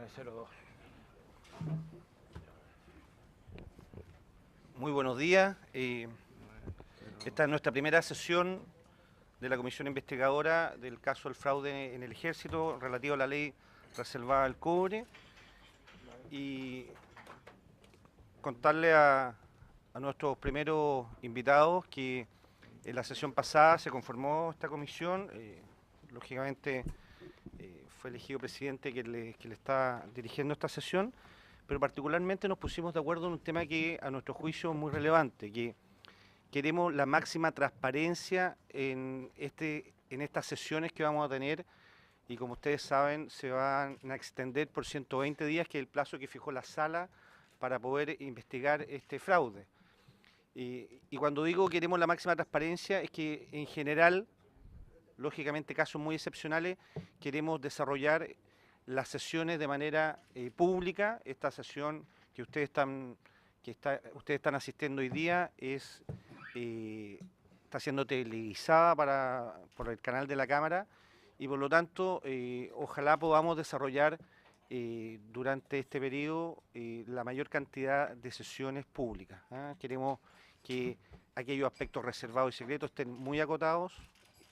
902. Muy buenos días. Esta es nuestra primera sesión de la comisión investigadora del caso del fraude en el ejército relativo a la ley reservada al cobre. Y contarle a nuestros primeros invitados que en la sesión pasada se conformó esta comisión. Lógicamente fue elegido presidente que le está dirigiendo esta sesión, pero particularmente nos pusimos de acuerdo en un tema que a nuestro juicio es muy relevante, que queremos la máxima transparencia en estas sesiones que vamos a tener, y como ustedes saben se van a extender por 120 días, que es el plazo que fijó la sala para poder investigar este fraude. Y cuando digo queremos la máxima transparencia es que en general, lógicamente casos muy excepcionales, queremos desarrollar las sesiones de manera pública. Esta sesión que ustedes están asistiendo hoy día está siendo televisada por el canal de la Cámara, y por lo tanto ojalá podamos desarrollar durante este periodo la mayor cantidad de sesiones públicas. Queremos que aquellos aspectos reservados y secretos estén muy acotados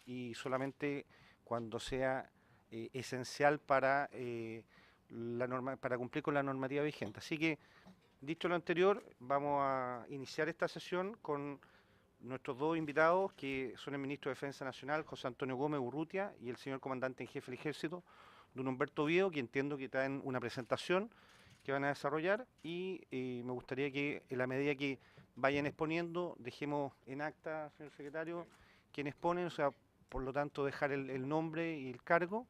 y solamente cuando sea esencial para cumplir con la normativa vigente. Así que, dicho lo anterior, vamos a iniciar esta sesión con nuestros dos invitados, que son el ministro de Defensa Nacional, José Antonio Gómez Urrutia, y el señor comandante en jefe del Ejército, don Humberto Viedo, que entiendo que traen una presentación que van a desarrollar, y me gustaría que en la medida que vayan exponiendo, dejemos en acta, señor secretario, quien expone, o sea, por lo tanto dejar el nombre y el cargo,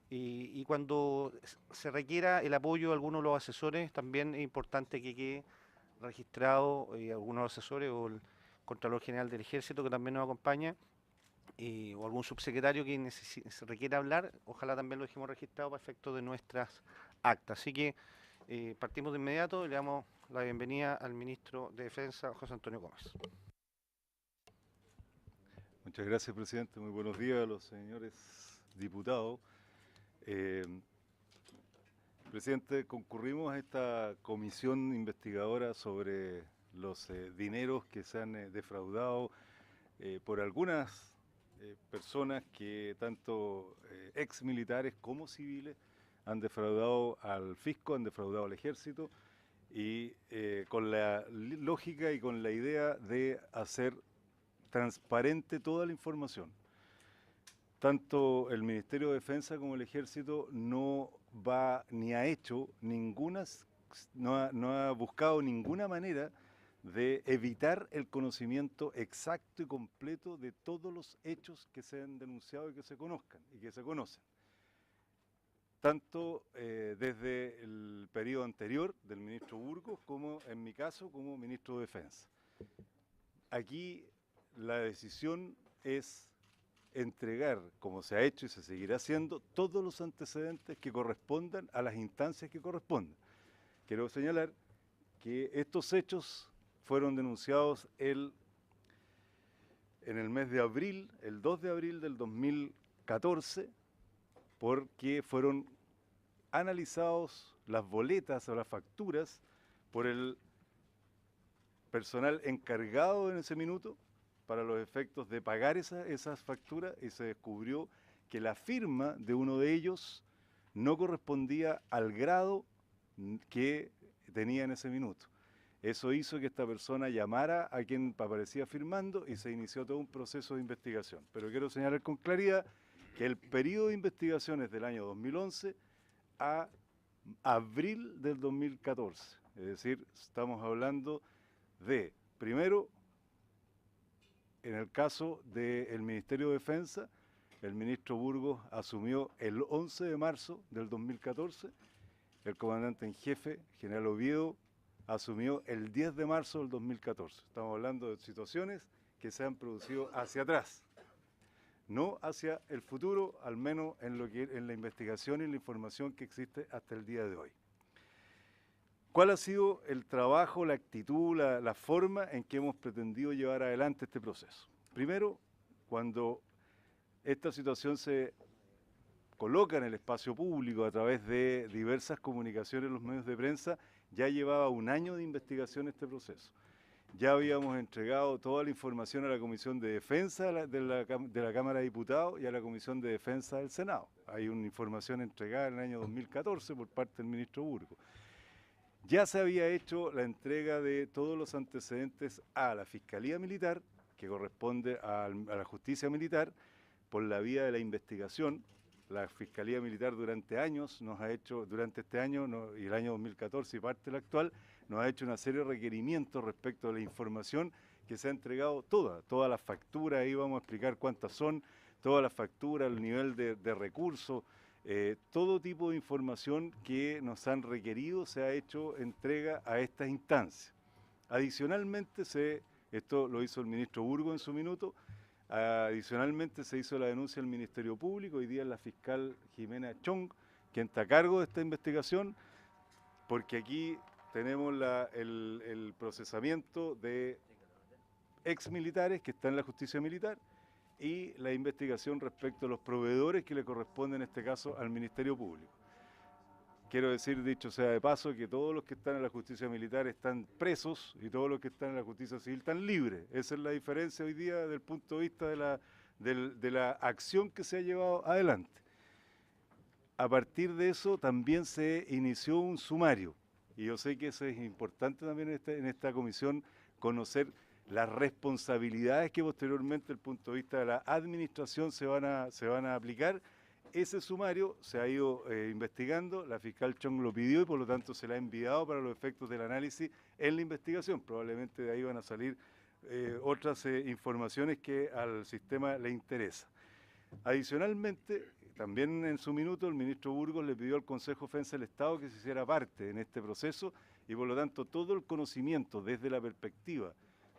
y cuando se requiera el apoyo de algunos de los asesores, también es importante que quede registrado algunos de los asesores o el Contralor General del Ejército, que también nos acompaña, o algún subsecretario que se requiera hablar, ojalá también lo dejemos registrado para efectos de nuestras actas. Así que partimos de inmediato y le damos la bienvenida al ministro de Defensa, José Antonio Gómez. Muchas gracias, presidente. Muy buenos días a los señores diputados. Presidente, concurrimos a esta comisión investigadora sobre los dineros que se han defraudado por algunas personas que, tanto ex militares como civiles, han defraudado al fisco, han defraudado al ejército, y con la lógica y con la idea de hacer transparente toda la información. Tanto el Ministerio de Defensa como el Ejército no va ni ha hecho no ha buscado ninguna manera de evitar el conocimiento exacto y completo de todos los hechos que se han denunciado y que se conozcan y que se conocen. Tanto desde el periodo anterior del ministro Burgos como en mi caso como ministro de Defensa. Aquí la decisión es entregar, como se ha hecho y se seguirá haciendo, todos los antecedentes que correspondan a las instancias que correspondan. Quiero señalar que estos hechos fueron denunciados en el mes de abril, el 2 de abril del 2014, porque fueron analizados las boletas o las facturas por el personal encargado en ese minuto para los efectos de pagar esas facturas, y se descubrió que la firma de uno de ellos no correspondía al grado que tenía en ese minuto. Eso hizo que esta persona llamara a quien aparecía firmando y se inició todo un proceso de investigación. Pero quiero señalar con claridad que el periodo de investigación es del año 2011 a abril del 2014. Es decir, estamos hablando de, primero, en el caso del Ministerio de Defensa, el ministro Burgos asumió el 11 de marzo del 2014, el comandante en jefe, general Oviedo, asumió el 10 de marzo del 2014. Estamos hablando de situaciones que se han producido hacia atrás, no hacia el futuro, al menos en la investigación y la información que existe hasta el día de hoy. ¿Cuál ha sido el trabajo, la actitud, la forma en que hemos pretendido llevar adelante este proceso? Primero, cuando esta situación se coloca en el espacio público a través de diversas comunicaciones en los medios de prensa, ya llevaba un año de investigación este proceso. Ya habíamos entregado toda la información a la Comisión de Defensa de la Cámara de Diputados y a la Comisión de Defensa del Senado. Hay una información entregada en el año 2014 por parte del ministro Burgos. Ya se había hecho la entrega de todos los antecedentes a la Fiscalía Militar, que corresponde a la Justicia Militar, por la vía de la investigación. La Fiscalía Militar durante años nos ha hecho, durante este año y el año 2014 y parte del actual, nos ha hecho una serie de requerimientos respecto a la información que se ha entregado todas las facturas, ahí vamos a explicar cuántas son, todas las facturas, el nivel de recursos, todo tipo de información que nos han requerido se ha hecho entrega a estas instancias. Adicionalmente, esto lo hizo el ministro Burgos en su minuto, adicionalmente se hizo la denuncia del Ministerio Público, hoy día es la fiscal Jimena Chong, quien está a cargo de esta investigación, porque aquí tenemos el procesamiento de exmilitares que están en la justicia militar y la investigación respecto a los proveedores que le corresponden en este caso al Ministerio Público. Quiero decir, dicho sea de paso, que todos los que están en la justicia militar están presos y todos los que están en la justicia civil están libres. Esa es la diferencia hoy día desde el punto de vista de la acción que se ha llevado adelante. A partir de eso también se inició un sumario y yo sé que eso es importante también en esta comisión conocer las responsabilidades que posteriormente desde el punto de vista de la administración se van a aplicar. Ese sumario se ha ido investigando, la fiscal Chong lo pidió y por lo tanto se le ha enviado para los efectos del análisis en la investigación. Probablemente de ahí van a salir otras informaciones que al sistema le interesa. Adicionalmente, también en su minuto el ministro Burgos le pidió al Consejo de Defensa del Estado que se hiciera parte en este proceso y por lo tanto todo el conocimiento desde la perspectiva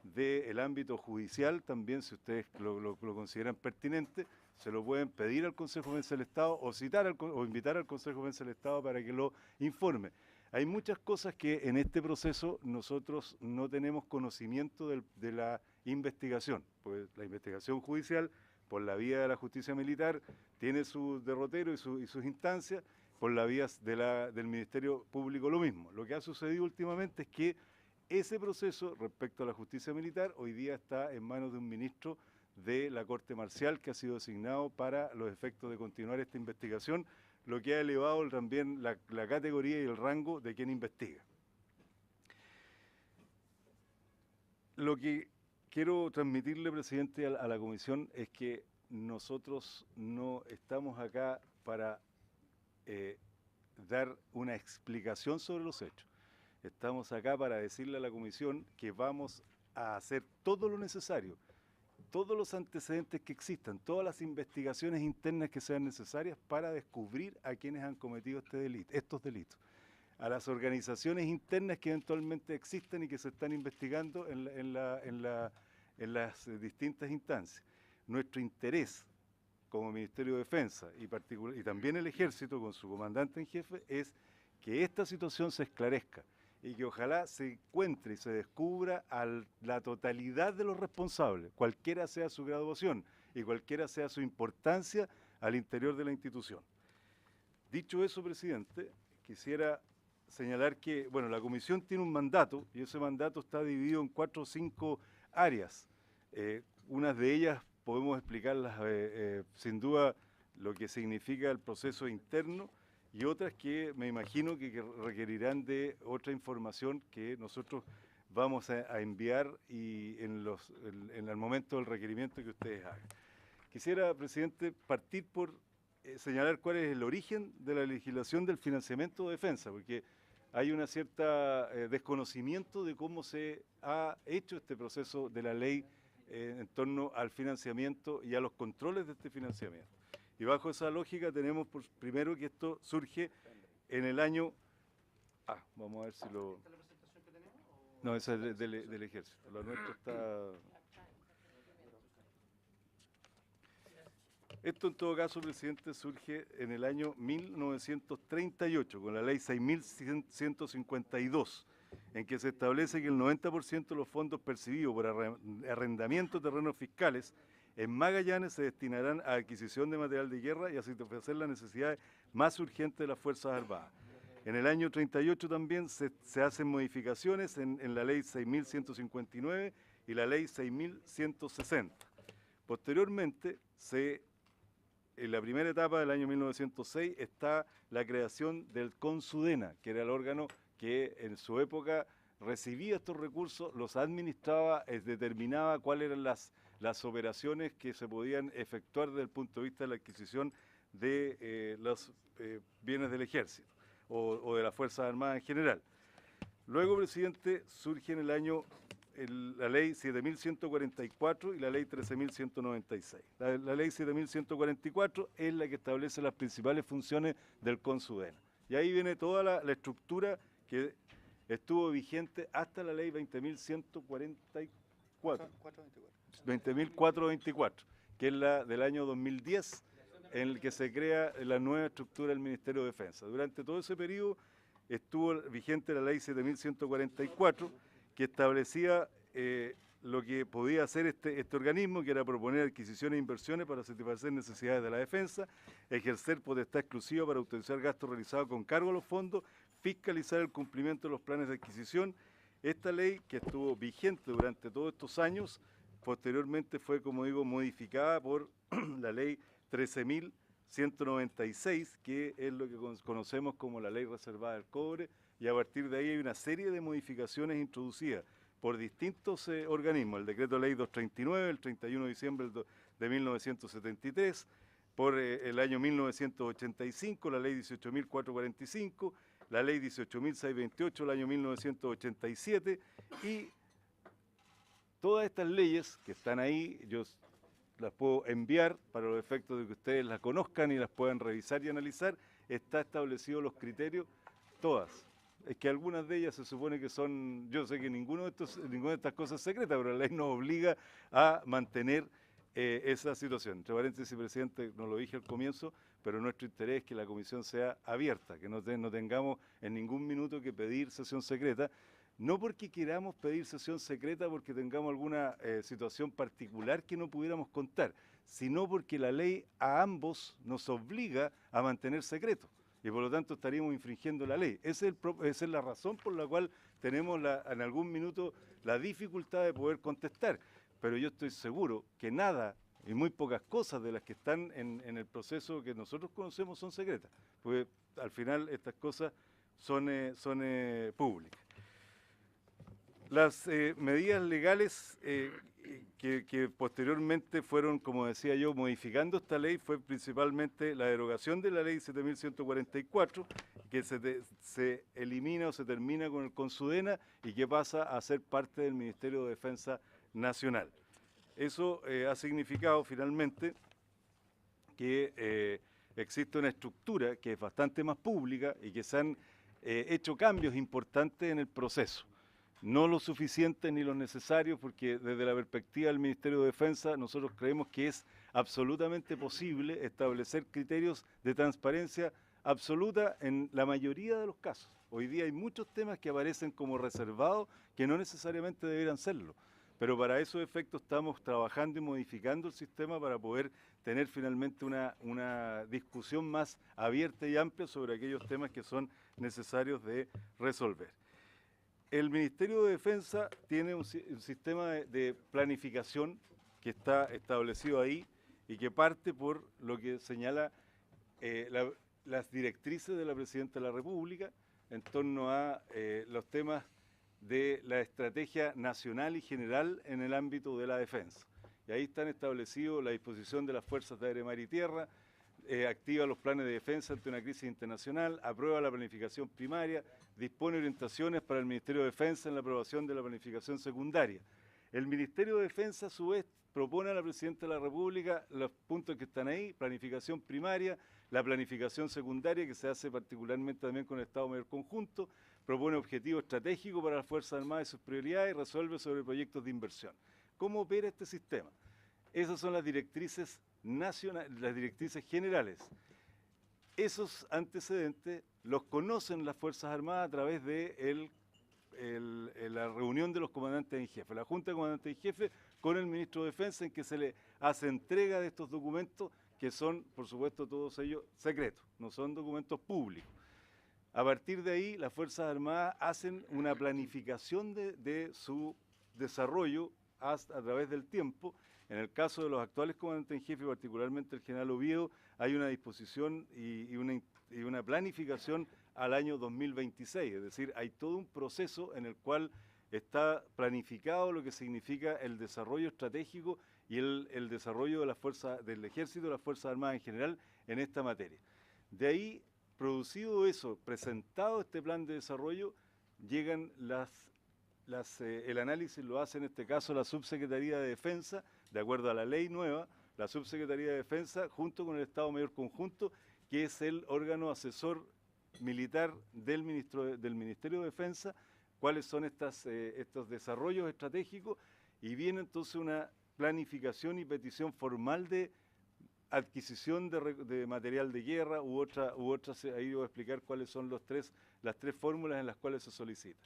del ámbito judicial, también si ustedes lo consideran pertinente, se lo pueden pedir al Consejo de Defensa del Estado o invitar al Consejo de Defensa del Estado para que lo informe. Hay muchas cosas que en este proceso nosotros no tenemos conocimiento de la investigación, pues la investigación judicial por la vía de la justicia militar tiene su derrotero y sus instancias, por la vía del Ministerio Público lo mismo. Lo que ha sucedido últimamente es que ese proceso respecto a la justicia militar hoy día está en manos de un ministro de la Corte Marcial que ha sido designado para los efectos de continuar esta investigación, lo que ha elevado también la categoría y el rango de quien investiga. Lo que quiero transmitirle, presidente, a la comisión es que nosotros no estamos acá para dar una explicación sobre los hechos. Estamos acá para decirle a la comisión que vamos a hacer todo lo necesario, todos los antecedentes que existan, todas las investigaciones internas que sean necesarias para descubrir a quienes han cometido estos delitos, a las organizaciones internas que eventualmente existen y que se están investigando en las distintas instancias. Nuestro interés como Ministerio de Defensa y también el Ejército con su comandante en jefe es que esta situación se esclarezca y que ojalá se encuentre y se descubra a la totalidad de los responsables, cualquiera sea su graduación y cualquiera sea su importancia al interior de la institución. Dicho eso, presidente, quisiera señalar que, bueno, la comisión tiene un mandato y ese mandato está dividido en 4 o 5 áreas. Unas de ellas podemos explicarlas sin duda lo que significa el proceso interno y otras que me imagino que requerirán de otra información que nosotros vamos a enviar y en el momento del requerimiento que ustedes hagan. Quisiera, presidente, partir por señalar cuál es el origen de la legislación del financiamiento de defensa, porque hay una cierta desconocimiento de cómo se ha hecho este proceso de la ley en torno al financiamiento y a los controles de este financiamiento. Y bajo esa lógica tenemos primero que esto surge en el año... vamos a ver si lo... ¿Esta es la presentación que tenemos? No, esa es del Ejército. Lo nuestro está... Esto en todo caso, presidente, surge en el año 1938 con la ley 6.152, en que se establece que el 90% de los fondos percibidos por arrendamiento de terrenos fiscales en Magallanes se destinarán a adquisición de material de guerra y a satisfacer las necesidades más urgentes de las Fuerzas Armadas. En el año 38 también se hacen modificaciones en la ley 6.159 y la ley 6.160. Posteriormente, en la primera etapa del año 1906 está la creación del CONSUDENA, que era el órgano que en su época recibía estos recursos, los administraba, determinaba cuáles eran las operaciones que se podían efectuar desde el punto de vista de la adquisición de los bienes del ejército o de las Fuerzas Armadas en general. Luego, presidente, surge en el año la ley 7.144 y la ley 13.196. La ley 7.144 es la que establece las principales funciones del CONSUDENA. Y ahí viene toda la estructura que estuvo vigente hasta la ley 20.144. 20.424, que es la del año 2010, en el que se crea la nueva estructura del Ministerio de Defensa. Durante todo ese periodo estuvo vigente la ley 7.144, que establecía lo que podía hacer este organismo, que era proponer adquisiciones e inversiones para satisfacer necesidades de la defensa, ejercer potestad exclusiva para autorizar gastos realizados con cargo a los fondos, fiscalizar el cumplimiento de los planes de adquisición. Esta ley, que estuvo vigente durante todos estos años, posteriormente fue, como digo, modificada por la ley 13.196, que es lo que conocemos como la ley reservada del cobre, y a partir de ahí hay una serie de modificaciones introducidas por distintos organismos, el decreto ley 239, el 31 de diciembre de 1973, por el año 1985, la ley 18.445, la ley 18.628 del año 1987, y todas estas leyes que están ahí, yo las puedo enviar para los efectos de que ustedes las conozcan y las puedan revisar y analizar. Está establecidos los criterios, todas. Es que algunas de ellas se supone que son, yo sé que ninguna de estas cosas es secreta, pero la ley nos obliga a mantener esa situación. Entre paréntesis, presidente, no lo dije al comienzo, pero nuestro interés es que la comisión sea abierta, que no tengamos en ningún minuto que pedir sesión secreta, no porque queramos pedir sesión secreta porque tengamos alguna situación particular que no pudiéramos contar, sino porque la ley a ambos nos obliga a mantener secreto y por lo tanto estaríamos infringiendo la ley. Esa es la razón por la cual tenemos en algún minuto la dificultad de poder contestar, pero yo estoy seguro que nada y muy pocas cosas de las que están en el proceso que nosotros conocemos son secretas, porque al final estas cosas son públicas. Las medidas legales que posteriormente fueron, como decía yo, modificando esta ley fue principalmente la derogación de la ley 7.144, que se elimina o se termina con el CONSUDENA y que pasa a ser parte del Ministerio de Defensa Nacional. Eso ha significado finalmente que existe una estructura que es bastante más pública y que se han hecho cambios importantes en el proceso. No lo suficiente ni lo necesario, porque desde la perspectiva del Ministerio de Defensa nosotros creemos que es absolutamente posible establecer criterios de transparencia absoluta en la mayoría de los casos. Hoy día hay muchos temas que aparecen como reservados que no necesariamente deberían serlo, pero para esos efectos estamos trabajando y modificando el sistema para poder tener finalmente una discusión más abierta y amplia sobre aquellos temas que son necesarios de resolver. El Ministerio de Defensa tiene un sistema de planificación que está establecido ahí y que parte por lo que señala las directrices de la Presidenta de la República en torno a los temas de la estrategia nacional y general en el ámbito de la defensa. Y ahí están establecidos la disposición de las fuerzas de aire, mar y tierra, activa los planes de defensa ante una crisis internacional, aprueba la planificación primaria, dispone orientaciones para el Ministerio de Defensa en la aprobación de la planificación secundaria. El Ministerio de Defensa, a su vez, propone a la Presidenta de la República los puntos que están ahí: planificación primaria, la planificación secundaria, que se hace particularmente también con el Estado Mayor Conjunto, propone objetivos estratégicos para las Fuerzas Armadas y sus prioridades, y resuelve sobre proyectos de inversión. ¿Cómo opera este sistema? Esas son las directrices nacionales, las directrices generales. Esos antecedentes los conocen las Fuerzas Armadas a través del la reunión de los comandantes en jefe, la Junta de Comandantes en Jefe con el ministro de Defensa, en que se le hace entrega de estos documentos que son, por supuesto, todos ellos secretos, no son documentos públicos. A partir de ahí, las Fuerzas Armadas hacen una planificación de su desarrollo a través del tiempo. En el caso de los actuales comandantes en jefe, particularmente el general Oviedo, hay una disposición y una planificación al año 2026, es decir, hay todo un proceso en el cual está planificado lo que significa el desarrollo estratégico y el desarrollo de las fuerzas, del ejército y de las Fuerzas Armadas en general en esta materia. De ahí, producido eso, presentado este plan de desarrollo, llegan el análisis lo hace en este caso la Subsecretaría de Defensa, de acuerdo a la ley nueva, la Subsecretaría de Defensa junto con el Estado Mayor Conjunto, que es el órgano asesor militar del Ministerio de Defensa, cuáles son estos desarrollos estratégicos, y viene entonces una planificación y petición formal de adquisición de material de guerra u otras, ahí voy a explicar cuáles son las tres fórmulas en las cuales se solicita.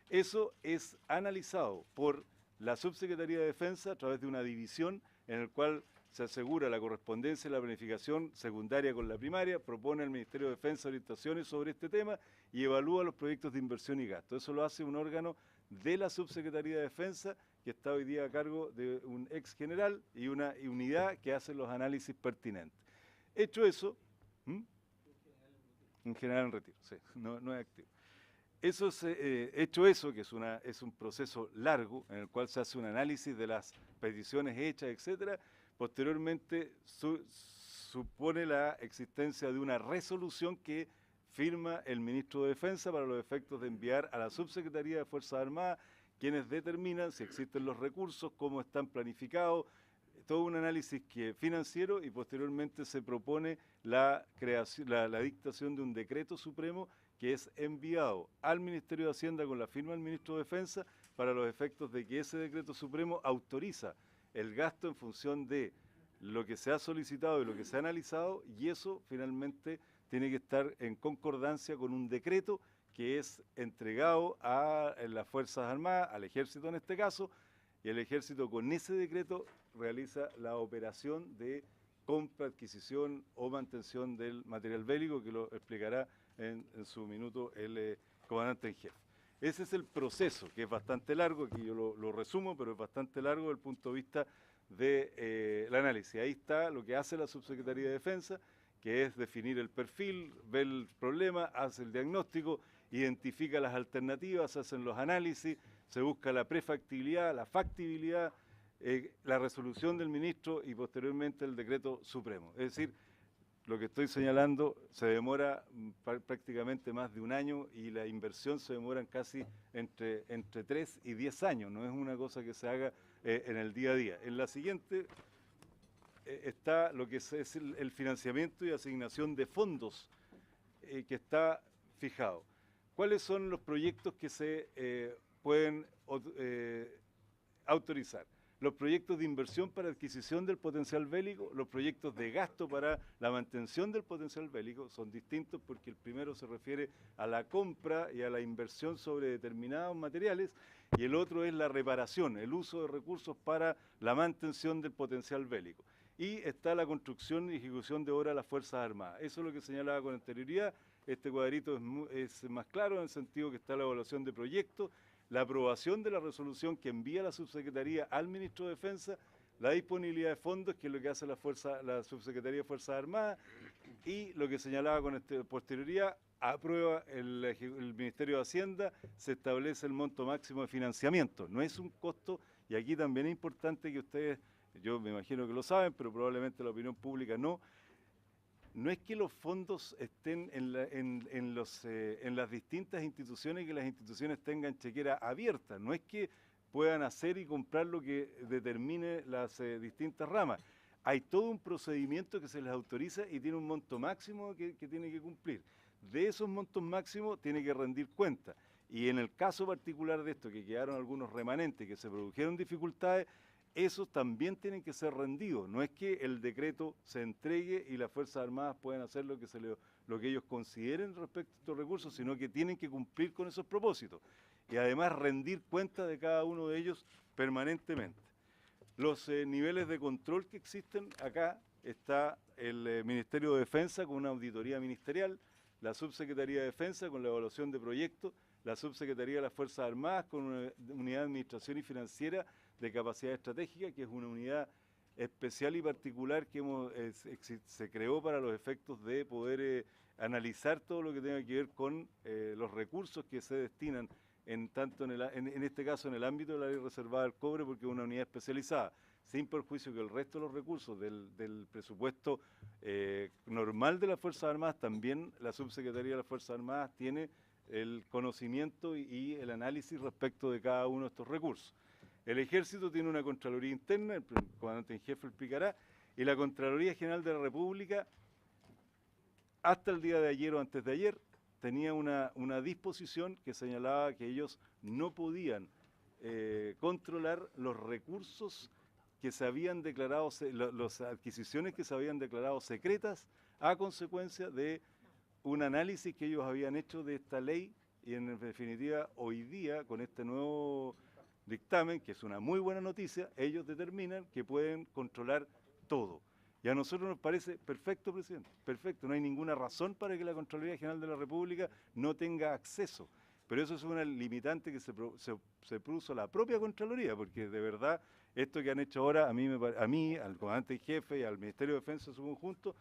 Eso es analizado por la Subsecretaría de Defensa a través de una división en el cual se asegura la correspondencia y la planificación secundaria con la primaria, propone al Ministerio de Defensa orientaciones sobre este tema y evalúa los proyectos de inversión y gasto. Eso lo hace un órgano de la Subsecretaría de Defensa que está hoy día a cargo de un ex general y una unidad que hace los análisis pertinentes. Hecho eso, un general en retiro, sí, no es activo. Eso hecho eso, que es un proceso largo en el cual se hace un análisis de las peticiones hechas, etcétera, posteriormente supone la existencia de una resolución que firma el ministro de Defensa para los efectos de enviar a la Subsecretaría de Fuerzas Armadas, quienes determinan si existen los recursos, cómo están planificados, todo un análisis financiero, y posteriormente se propone la dictación de un decreto supremo que es enviado al Ministerio de Hacienda con la firma del ministro de Defensa para los efectos de que ese decreto supremo autoriza el gasto en función de lo que se ha solicitado y lo que se ha analizado, y eso finalmente tiene que estar en concordancia con un decreto que es entregado a las Fuerzas Armadas, al Ejército en este caso, y el Ejército con ese decreto realiza la operación de compra, adquisición o mantención del material bélico, que lo explicará en su minuto el comandante en jefe. Ese es el proceso, que es bastante largo, aquí yo lo resumo, pero es bastante largo desde el punto de vista del análisis. Ahí está lo que hace la Subsecretaría de Defensa, que es definir el perfil, ver el problema, hace el diagnóstico, identifica las alternativas, se hacen los análisis, se busca la prefactibilidad, la factibilidad, la resolución del ministro y posteriormente el decreto supremo. Es decir, lo que estoy señalando se demora prácticamente más de un año y la inversión se demora casi entre 3 y 10 años, no es una cosa que se haga en el día a día. En la siguiente está lo que es el financiamiento y asignación de fondos que está fijado. ¿Cuáles son los proyectos que se pueden autorizar? Los proyectos de inversión para adquisición del potencial bélico, los proyectos de gasto para la mantención del potencial bélico son distintos porque el primero se refiere a la compra y a la inversión sobre determinados materiales y el otro es la reparación, el uso de recursos para la mantención del potencial bélico. Y está la construcción y ejecución de obras de las Fuerzas Armadas. Eso es lo que señalaba con anterioridad. Este cuadrito es más claro en el sentido que está la evaluación de proyectos, la aprobación de la resolución que envía la Subsecretaría al Ministro de Defensa, la disponibilidad de fondos, que es lo que hace la Subsecretaría de Fuerzas Armadas, y lo que señalaba con posterioridad, aprueba el Ministerio de Hacienda, se establece el monto máximo de financiamiento. No es un costo, y aquí también es importante que ustedes, yo me imagino que lo saben, pero probablemente la opinión pública no, no es que los fondos estén en las distintas instituciones y que las instituciones tengan chequera abierta, no es que puedan hacer y comprar lo que determine las distintas ramas. Hay todo un procedimiento que se les autoriza y tiene un monto máximo que tiene que cumplir. De esos montos máximos tiene que rendir cuenta. Y en el caso particular de esto, que quedaron algunos remanentes, que se produjeron dificultades, esos también tienen que ser rendidos. No es que el decreto se entregue y las Fuerzas Armadas puedan hacer lo que se les lo que ellos consideren respecto a estos recursos, sino que tienen que cumplir con esos propósitos y además rendir cuenta de cada uno de ellos permanentemente. Los niveles de control que existen acá está el Ministerio de Defensa con una auditoría ministerial, la Subsecretaría de Defensa con la evaluación de proyectos, la Subsecretaría de las Fuerzas Armadas con una unidad de administración y financiera de capacidad estratégica, que es una unidad especial y particular que se creó para los efectos de poder analizar todo lo que tenga que ver con los recursos que se destinan tanto en este caso en el ámbito de la ley reservada al cobre, porque es una unidad especializada, sin perjuicio que el resto de los recursos del presupuesto normal de las Fuerzas Armadas, también la Subsecretaría de las Fuerzas Armadas tiene el conocimiento y el análisis respecto de cada uno de estos recursos. El Ejército tiene una Contraloría Interna, el comandante en jefe explicará, y la Contraloría General de la República, hasta el día de ayer o antes de ayer, tenía una disposición que señalaba que ellos no podían controlar los recursos que se habían declarado, las adquisiciones que se habían declarado secretas a consecuencia de un análisis que ellos habían hecho de esta ley, y en definitiva hoy día con este nuevo dictamen, que es una muy buena noticia, ellos determinan que pueden controlar todo. Y a nosotros nos parece perfecto, presidente, perfecto. No hay ninguna razón para que la Contraloría General de la República no tenga acceso. Pero eso es una limitante que se puso la propia Contraloría, porque de verdad esto que han hecho ahora, a mí, al comandante en jefe y al Ministerio de Defensa en su conjunto,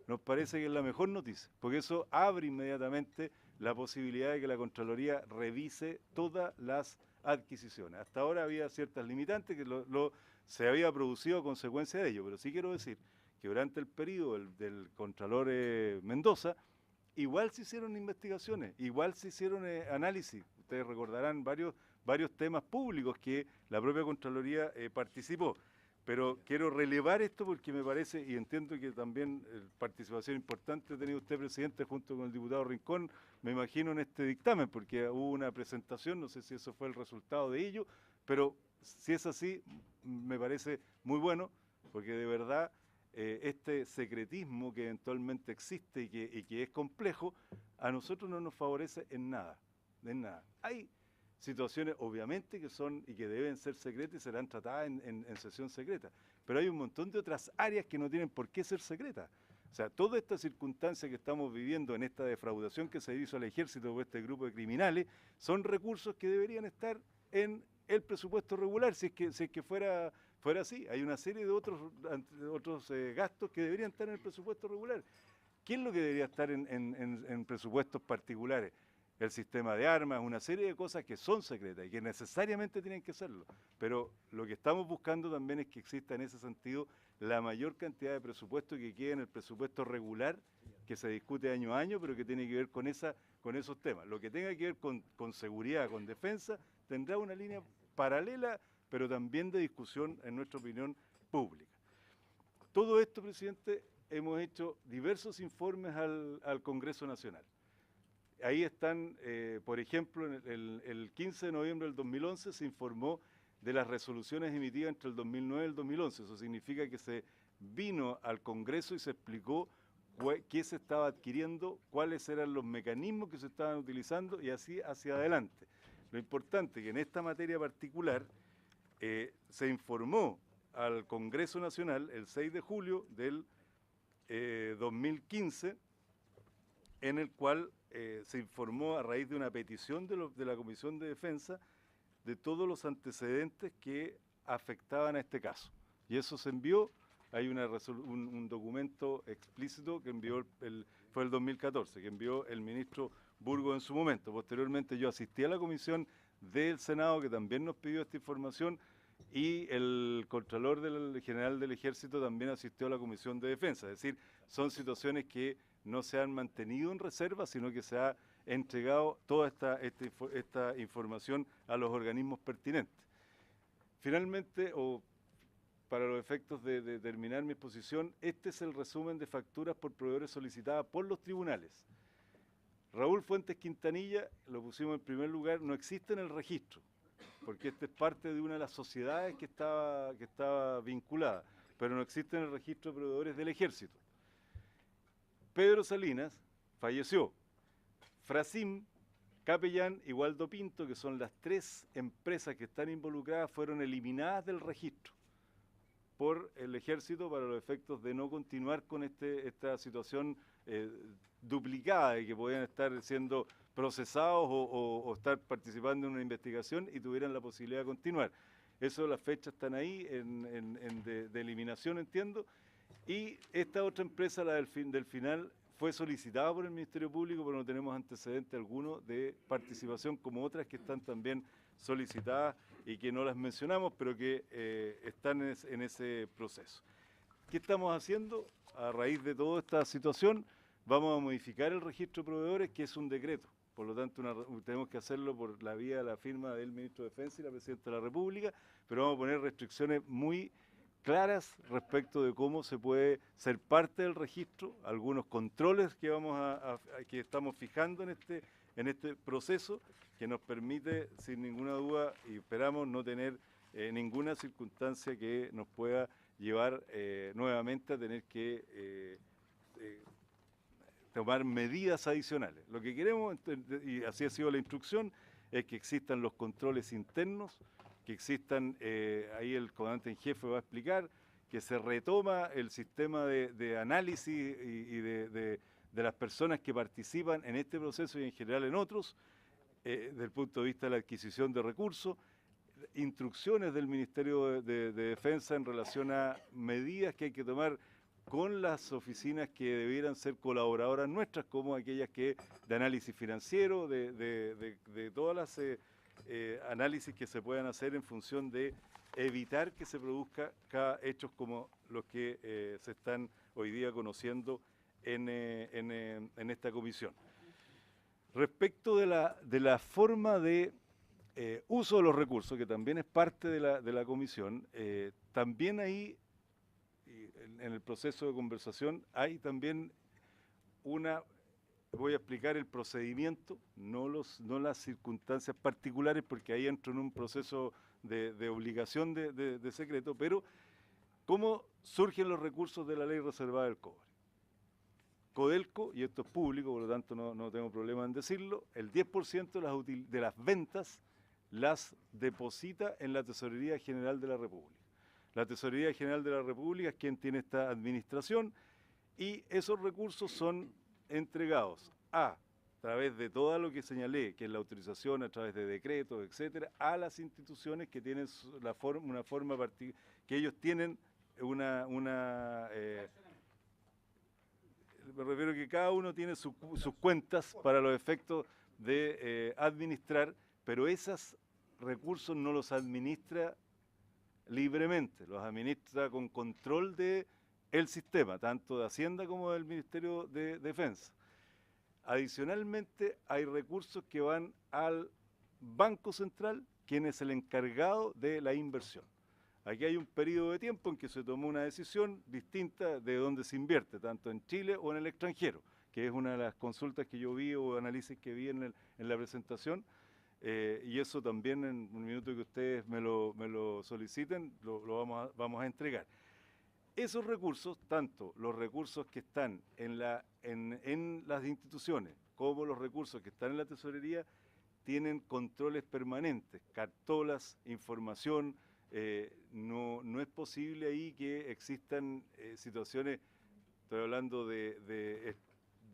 nos parece que es la mejor noticia, porque eso abre inmediatamente la posibilidad de que la Contraloría revise todas las adquisiciones. Hasta ahora había ciertas limitantes que se había producido a consecuencia de ello, pero sí quiero decir que durante el periodo del Contralor Mendoza, igual se hicieron investigaciones, igual se hicieron análisis. Ustedes recordarán varios temas públicos que la propia Contraloría participó. Pero quiero relevar esto porque me parece, y entiendo que también participación importante ha tenido usted, presidente, junto con el diputado Rincón, me imagino, en este dictamen, porque hubo una presentación, no sé si eso fue el resultado de ello, pero si es así, me parece muy bueno, porque de verdad este secretismo que eventualmente existe y que es complejo, a nosotros no nos favorece en nada, en nada. Hay situaciones obviamente que son y que deben ser secretas y serán tratadas en sesión secreta, pero hay un montón de otras áreas que no tienen por qué ser secretas. O sea, toda esta circunstancia que estamos viviendo en esta defraudación que se hizo al ejército por este grupo de criminales son recursos que deberían estar en el presupuesto regular, si es que fuera así. Hay una serie de otros gastos que deberían estar en el presupuesto regular. ¿Qué es lo que debería estar en presupuestos particulares? El sistema de armas, una serie de cosas que son secretas y que necesariamente tienen que serlo. Pero lo que estamos buscando también es que exista en ese sentido la mayor cantidad de presupuesto que quede en el presupuesto regular, que se discute año a año, pero que tiene que ver con esos temas. Lo que tenga que ver con seguridad, con defensa, tendrá una línea paralela, pero también de discusión, en nuestra opinión, pública. Todo esto, presidente, hemos hecho diversos informes al Congreso Nacional. Ahí están, por ejemplo, el 15 de noviembre del 2011 se informó de las resoluciones emitidas entre el 2009 y el 2011. Eso significa que se vino al Congreso y se explicó qué se estaba adquiriendo, cuáles eran los mecanismos que se estaban utilizando y así hacia adelante. Lo importante es que en esta materia particular se informó al Congreso Nacional el 6 de julio del 2015, en el cual se informó a raíz de una petición de la Comisión de Defensa de todos los antecedentes que afectaban a este caso. Y eso se envió, hay un documento explícito que envió, fue el 2014, que envió el ministro Burgos en su momento. Posteriormente yo asistí a la comisión del Senado, que también nos pidió esta información, y el Contralor General del Ejército también asistió a la Comisión de Defensa. Es decir, son situaciones que no se han mantenido en reserva, sino que se ha entregado toda esta información a los organismos pertinentes. Finalmente, para los efectos de terminar mi exposición, este es el resumen de facturas por proveedores solicitadas por los tribunales. Raúl Fuentes Quintanilla, lo pusimos en primer lugar, no existe en el registro, porque este es parte de una de las sociedades que estaba vinculada, pero no existe en el registro de proveedores del Ejército. Pedro Salinas, falleció. Frasim, Capellán y Waldo Pinto, que son las 3 empresas que están involucradas, fueron eliminadas del registro por el ejército para los efectos de no continuar con esta situación duplicada de que podían estar siendo procesados o estar participando en una investigación y tuvieran la posibilidad de continuar. Eso, las fechas están ahí de eliminación, entiendo. Y esta otra empresa, la del final, fue solicitada por el Ministerio Público, pero no tenemos antecedente alguno de participación, como otras que están también solicitadas y que no las mencionamos, pero que están en ese proceso. ¿Qué estamos haciendo? A raíz de toda esta situación, vamos a modificar el registro de proveedores, que es un decreto. Por lo tanto, tenemos que hacerlo por la vía de la firma del Ministro de Defensa y la Presidenta de la República, pero vamos a poner restricciones muy claras respecto de cómo se puede ser parte del registro, algunos controles que que estamos fijando en este proceso, que nos permite, sin ninguna duda, y esperamos no tener ninguna circunstancia que nos pueda llevar nuevamente a tener que tomar medidas adicionales. Lo que queremos, y así ha sido la instrucción, es que existan los controles internos, que existan, ahí el comandante en jefe va a explicar, que se retoma el sistema de análisis y de las personas que participan en este proceso y en general en otros, desde el punto de vista de la adquisición de recursos, instrucciones del Ministerio de Defensa en relación a medidas que hay que tomar con las oficinas que debieran ser colaboradoras nuestras, como aquellas que de análisis financiero, de todas las análisis que se puedan hacer en función de evitar que se produzca hechos como los que se están hoy día conociendo en esta comisión. Respecto de la forma de uso de los recursos, que también es parte de la comisión, también ahí, en el proceso de conversación, hay también voy a explicar el procedimiento, no las circunstancias particulares, porque ahí entro en un proceso de obligación de secreto, pero cómo surgen los recursos de la ley reservada del cobre. Codelco, y esto es público, por lo tanto no tengo problema en decirlo, el 10% de las ventas las deposita en la Tesorería General de la República. La Tesorería General de la República es quien tiene esta administración y esos recursos son entregados a través de todo lo que señalé, que es la autorización a través de decretos, etcétera, a las instituciones que tienen una forma particular, que ellos tienen me refiero a que cada uno tiene sus cuentas para los efectos de administrar, pero esos recursos no los administra libremente, los administra con control del sistema, tanto de Hacienda como del Ministerio de Defensa. Adicionalmente, hay recursos que van al Banco Central, quien es el encargado de la inversión. Aquí hay un periodo de tiempo en que se tomó una decisión distinta de dónde se invierte, tanto en Chile o en el extranjero, que es una de las consultas que yo vi o análisis que vi en la presentación, y eso también en un minuto que ustedes me lo soliciten, lo vamos a entregar. Esos recursos, tanto los recursos que están en las instituciones como los recursos que están en la tesorería, tienen controles permanentes, cartolas, información. No es posible ahí que existan situaciones, estoy hablando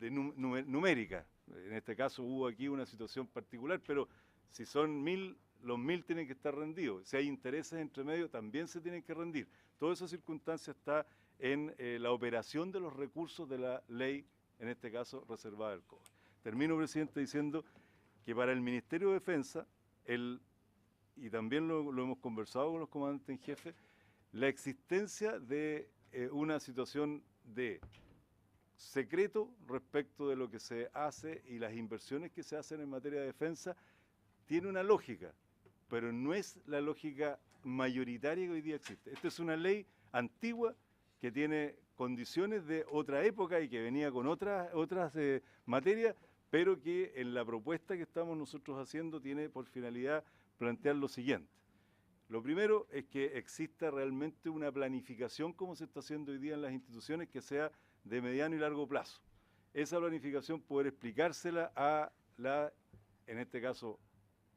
numérica. En este caso hubo aquí una situación particular, pero si son 1000, los 1000 tienen que estar rendidos. Si hay intereses entre medio, también se tienen que rendir. Toda esa circunstancia está en la operación de los recursos de la ley, en este caso reservada del cobre. Termino, presidente, diciendo que para el Ministerio de Defensa, y también lo hemos conversado con los comandantes en jefe, la existencia de una situación de secreto respecto de lo que se hace y las inversiones que se hacen en materia de defensa tiene una lógica, pero no es la lógica mayoritaria que hoy día existe. Esta es una ley antigua que tiene condiciones de otra época y que venía con otras materias, pero que en la propuesta que estamos nosotros haciendo tiene por finalidad plantear lo siguiente. Lo primero es que exista realmente una planificación, como se está haciendo hoy día en las instituciones, que sea de mediano y largo plazo. esa planificación poder explicársela en este caso,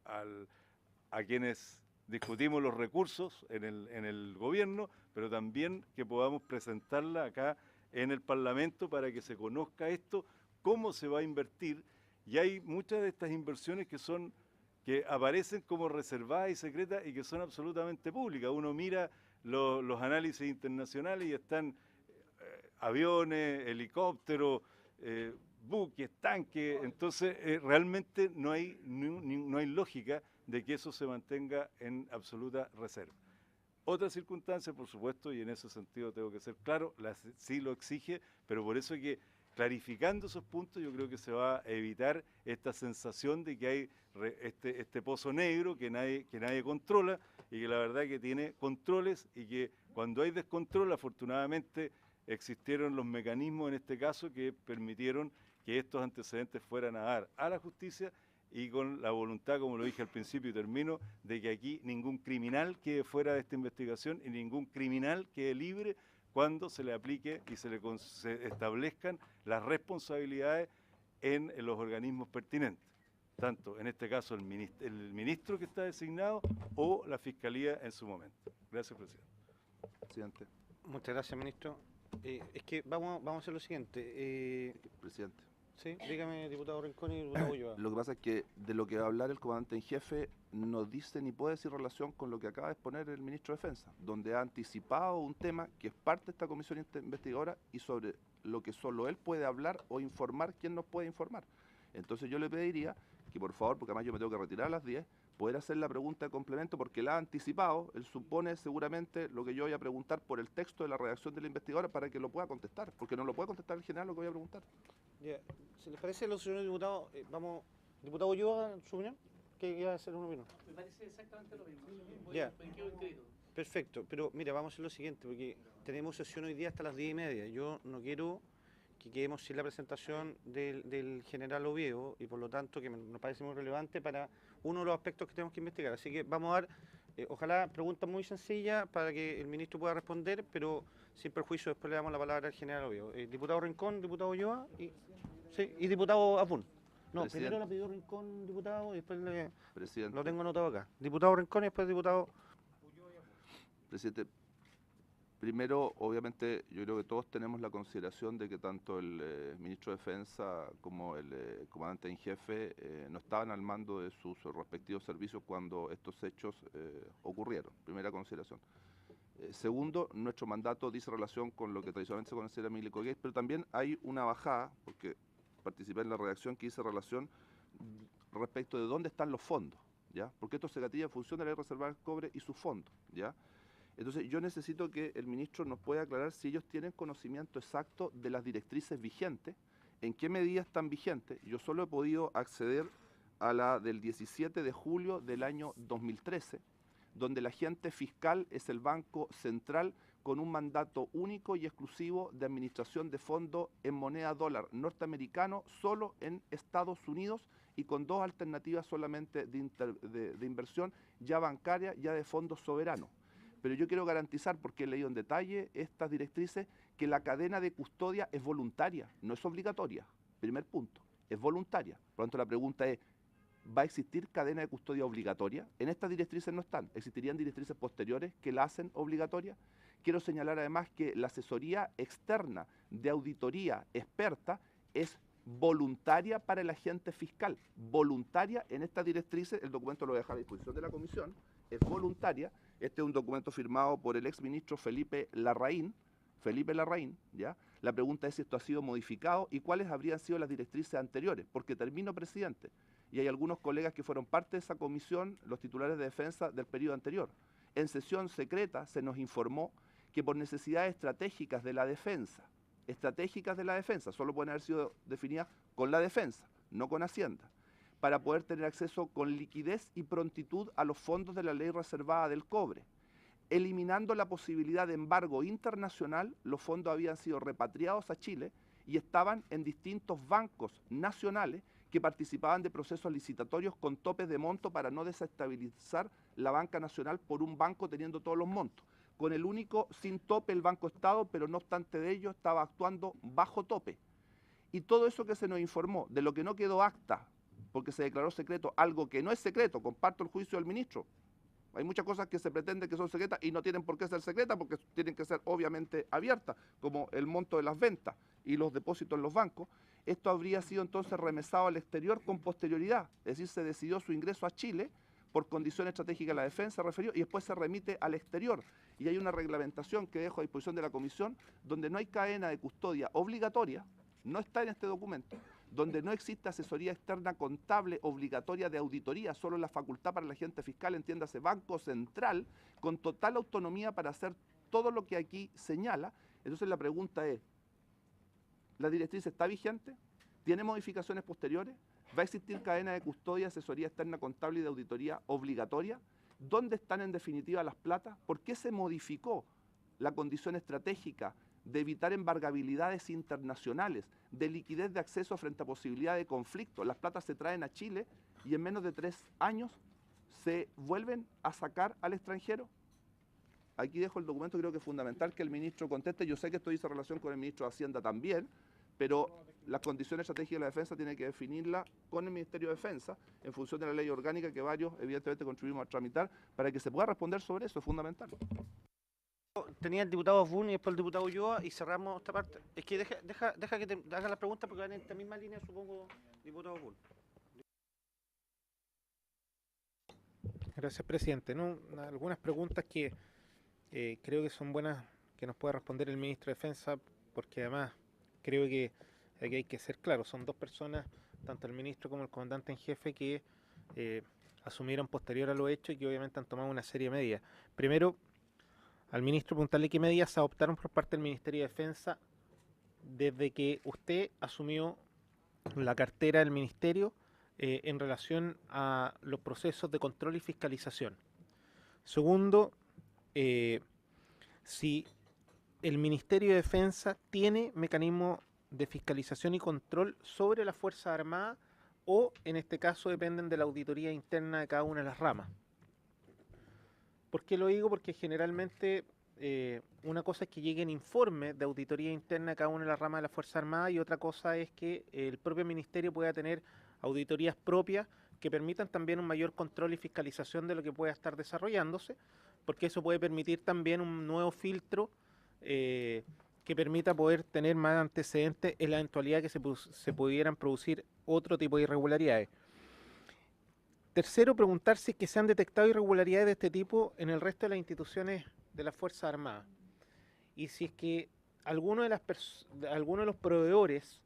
a quienes discutimos los recursos en el gobierno, pero también que podamos presentarla acá en el Parlamento para que se conozca esto, cómo se va a invertir, y hay muchas de estas inversiones que aparecen como reservadas y secretas y que son absolutamente públicas. Uno mira los análisis internacionales y están aviones, helicópteros, buques, tanques, entonces realmente no hay lógica de que eso se mantenga en absoluta reserva. Otra circunstancia, por supuesto, y en ese sentido tengo que ser claro, sí lo exige, pero por eso es que clarificando esos puntos yo creo que se va a evitar esta sensación de que hay este pozo negro que nadie controla y que la verdad que tiene controles y que cuando hay descontrol, afortunadamente, existieron los mecanismos en este caso que permitieron que estos antecedentes fueran a dar a la justicia y con la voluntad, como lo dije al principio y termino, de que aquí ningún criminal quede fuera de esta investigación y ningún criminal quede libre cuando se le aplique y se establezcan las responsabilidades en los organismos pertinentes, tanto en este caso el ministro que está designado o la Fiscalía en su momento. Gracias, presidente. Presidente. Muchas gracias, ministro. Es que vamos a hacer lo siguiente. Presidente. Sí, dígame, diputado Rincón y diputado Ulloa. Lo que pasa es que de lo que va a hablar el comandante en jefe no dice ni puede decir relación con lo que acaba de exponer el ministro de Defensa, donde ha anticipado un tema que es parte de esta comisión investigadora y sobre lo que solo él puede hablar o informar quien nos puede informar. Entonces yo le pediría que por favor, porque además yo me tengo que retirar a las 10, poder hacer la pregunta de complemento porque la ha anticipado, él supone seguramente lo que yo voy a preguntar por el texto de la redacción de la investigadora para que lo pueda contestar, porque no lo puede contestar el general lo que voy a preguntar. Ya, ¿se les parece a los señores diputados? Diputado Ulloa, su opinión, que iba a hacer una opinión. Me parece exactamente lo mismo. Ya. Inscrito. Perfecto, pero mira, vamos a hacer lo siguiente, porque tenemos sesión hoy día hasta las 10:30. Yo no quiero que quedemos sin la presentación del general Oviedo y por lo tanto que me parece muy relevante para uno de los aspectos que tenemos que investigar. Así que vamos a dar, ojalá, preguntas muy sencillas para que el ministro pueda responder, pero sin perjuicio después le damos la palabra al general Oviedo. Diputado Rincón, diputado Ulloa y diputado Apun. No, Presidente. primero la pidió Rincón, diputado, y después Presidente. lo tengo anotado acá. Diputado Rincón y después diputado... Presidente, primero, obviamente, yo creo que todos tenemos la consideración de que tanto el ministro de Defensa como el comandante en jefe no estaban al mando de sus respectivos servicios cuando estos hechos ocurrieron. Primera consideración. Segundo, nuestro mandato dice relación con lo que tradicionalmente se considera Milico Gates, pero también hay una bajada, porque participé en la redacción que dice relación respecto de dónde están los fondos, ¿ya? Porque esto se gatilla en función de la ley reservada del cobre y sus fondos, ¿ya? Entonces yo necesito que el ministro nos pueda aclarar si ellos tienen conocimiento exacto de las directrices vigentes, en qué medida están vigentes. Yo solo he podido acceder a la del 17 de julio del año 2013, donde el agente fiscal es el Banco Central con un mandato único y exclusivo de administración de fondos en moneda dólar norteamericano solo en Estados Unidos y con dos alternativas solamente de inversión ya bancaria, ya de fondos soberanos. Pero yo quiero garantizar, porque he leído en detalle estas directrices, que la cadena de custodia es voluntaria, no es obligatoria. Primer punto, es voluntaria. Por lo tanto, la pregunta es, ¿va a existir cadena de custodia obligatoria? En estas directrices no están. ¿Existirían directrices posteriores que la hacen obligatoria? Quiero señalar además que la asesoría externa de auditoría experta es voluntaria para el agente fiscal. Voluntaria en estas directrices, el documento lo voy a dejar a disposición de la comisión, es voluntaria. Este es un documento firmado por el exministro Felipe Larraín, ¿ya? La pregunta es si esto ha sido modificado y cuáles habrían sido las directrices anteriores, porque termino, presidente, y hay algunos colegas que fueron parte de esa comisión, los titulares de defensa del periodo anterior. En sesión secreta se nos informó que por necesidades estratégicas de la defensa, solo pueden haber sido definidas con la defensa, no con Hacienda, para poder tener acceso con liquidez y prontitud a los fondos de la ley reservada del cobre. Eliminando la posibilidad de embargo internacional, los fondos habían sido repatriados a Chile y estaban en distintos bancos nacionales que participaban de procesos licitatorios con topes de monto para no desestabilizar la banca nacional por un banco teniendo todos los montos. Con el único sin tope el Banco Estado, pero no obstante de ello estaba actuando bajo tope. Y todo eso que se nos informó, de lo que no quedó acta, porque se declaró secreto, algo que no es secreto, comparto el juicio del ministro. Hay muchas cosas que se pretende que son secretas y no tienen por qué ser secretas porque tienen que ser obviamente abiertas, como el monto de las ventas y los depósitos en los bancos. Esto habría sido entonces remesado al exterior con posterioridad, es decir, se decidió su ingreso a Chile por condición estratégica de la defensa, referido, y después se remite al exterior. Y hay una reglamentación que dejo a disposición de la Comisión donde no hay cadena de custodia obligatoria, no está en este documento, donde no existe asesoría externa contable obligatoria de auditoría, solo la facultad para el agente fiscal, entiéndase Banco Central, con total autonomía para hacer todo lo que aquí señala. Entonces la pregunta es, ¿la directriz está vigente? ¿Tiene modificaciones posteriores? ¿Va a existir cadena de custodia, asesoría externa contable y de auditoría obligatoria? ¿Dónde están en definitiva las platas? ¿Por qué se modificó la condición estratégica de evitar embargabilidades internacionales, de liquidez de acceso frente a posibilidad de conflicto? Las platas se traen a Chile y en menos de 3 años se vuelven a sacar al extranjero. Aquí dejo el documento, creo que es fundamental que el ministro conteste. Yo sé que esto dice relación con el ministro de Hacienda también, pero las condiciones estratégicas de la defensa tiene que definirla con el Ministerio de Defensa en función de la ley orgánica que varios evidentemente contribuimos a tramitar para que se pueda responder sobre eso, es fundamental. Tenía el diputado Osbun y después el diputado Ulloa y cerramos esta parte. Es que deja que te haga las preguntas porque van en esta misma línea, supongo, diputado Osbun. Gracias, presidente. No, algunas preguntas que creo que son buenas que nos pueda responder el ministro de Defensa, porque además creo que aquí hay que ser claro, son dos personas, tanto el ministro como el comandante en jefe, que asumieron posterior a lo hecho y que obviamente han tomado una serie de medidas. Primero, al ministro preguntarle qué medidas adoptaron por parte del Ministerio de Defensa desde que usted asumió la cartera del ministerio en relación a los procesos de control y fiscalización. Segundo, si el Ministerio de Defensa tiene mecanismos de fiscalización y control sobre las Fuerzas Armadas o, en este caso, dependen de la auditoría interna de cada una de las ramas. ¿Por qué lo digo? Porque generalmente una cosa es que lleguen informes de auditoría interna de cada una de las ramas de la Fuerza Armada y otra cosa es que el propio ministerio pueda tener auditorías propias que permitan también un mayor control y fiscalización de lo que pueda estar desarrollándose, porque eso puede permitir también un nuevo filtro que permita poder tener más antecedentes en la eventualidad que se pudieran producir otro tipo de irregularidades. Tercero, preguntar si es que se han detectado irregularidades de este tipo en el resto de las instituciones de las Fuerzas Armadas. Y si es que alguno de los proveedores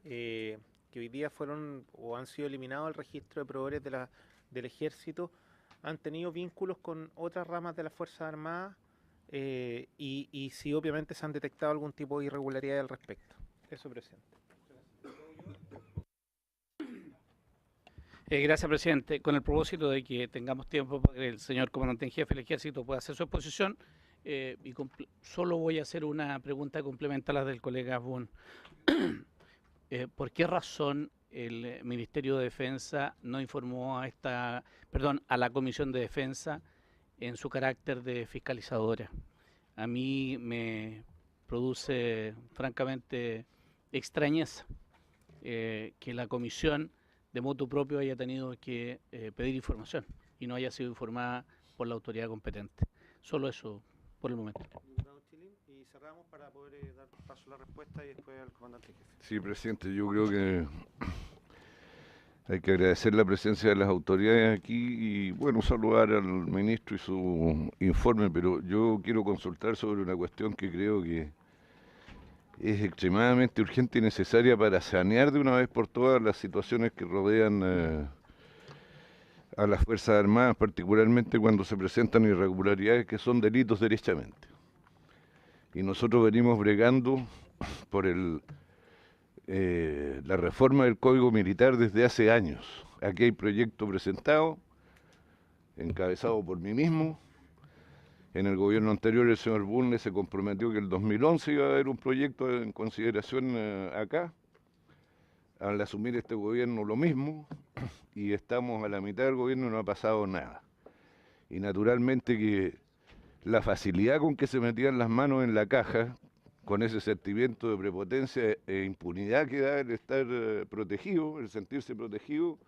que hoy día fueron o han sido eliminados del registro de proveedores del Ejército han tenido vínculos con otras ramas de las Fuerzas Armadas y si obviamente se han detectado algún tipo de irregularidad al respecto. Eso, presidente. Gracias, presidente. Con el propósito de que tengamos tiempo para que el señor comandante en jefe del Ejército pueda hacer su exposición, solo voy a hacer una pregunta complementa a la del colega Osbun. ¿Por qué razón el Ministerio de Defensa no informó a la Comisión de Defensa en su carácter de fiscalizadora? A mí me produce francamente extrañeza que la Comisión de motu propio haya tenido que pedir información y no haya sido informada por la autoridad competente. Solo eso por el momento. Diputado Chilín, y cerramos para poder dar paso a la respuesta y después al comandante en jefe. Sí, presidente, yo creo que hay que agradecer la presencia de las autoridades aquí y, bueno, saludar al ministro y su informe, pero yo quiero consultar sobre una cuestión que creo que es extremadamente urgente y necesaria para sanear de una vez por todas las situaciones que rodean a las Fuerzas Armadas, particularmente cuando se presentan irregularidades que son delitos derechamente. Y nosotros venimos bregando por la reforma del Código Militar desde hace años. Aquí hay proyecto presentado, encabezado por mí mismo. En el gobierno anterior el señor Bulnes se comprometió que el 2011 iba a haber un proyecto en consideración acá. Al asumir este gobierno lo mismo, y estamos a la mitad del gobierno y no ha pasado nada. Y naturalmente que la facilidad con que se metían las manos en la caja, con ese sentimiento de prepotencia e impunidad que da el estar protegido, el sentirse protegido,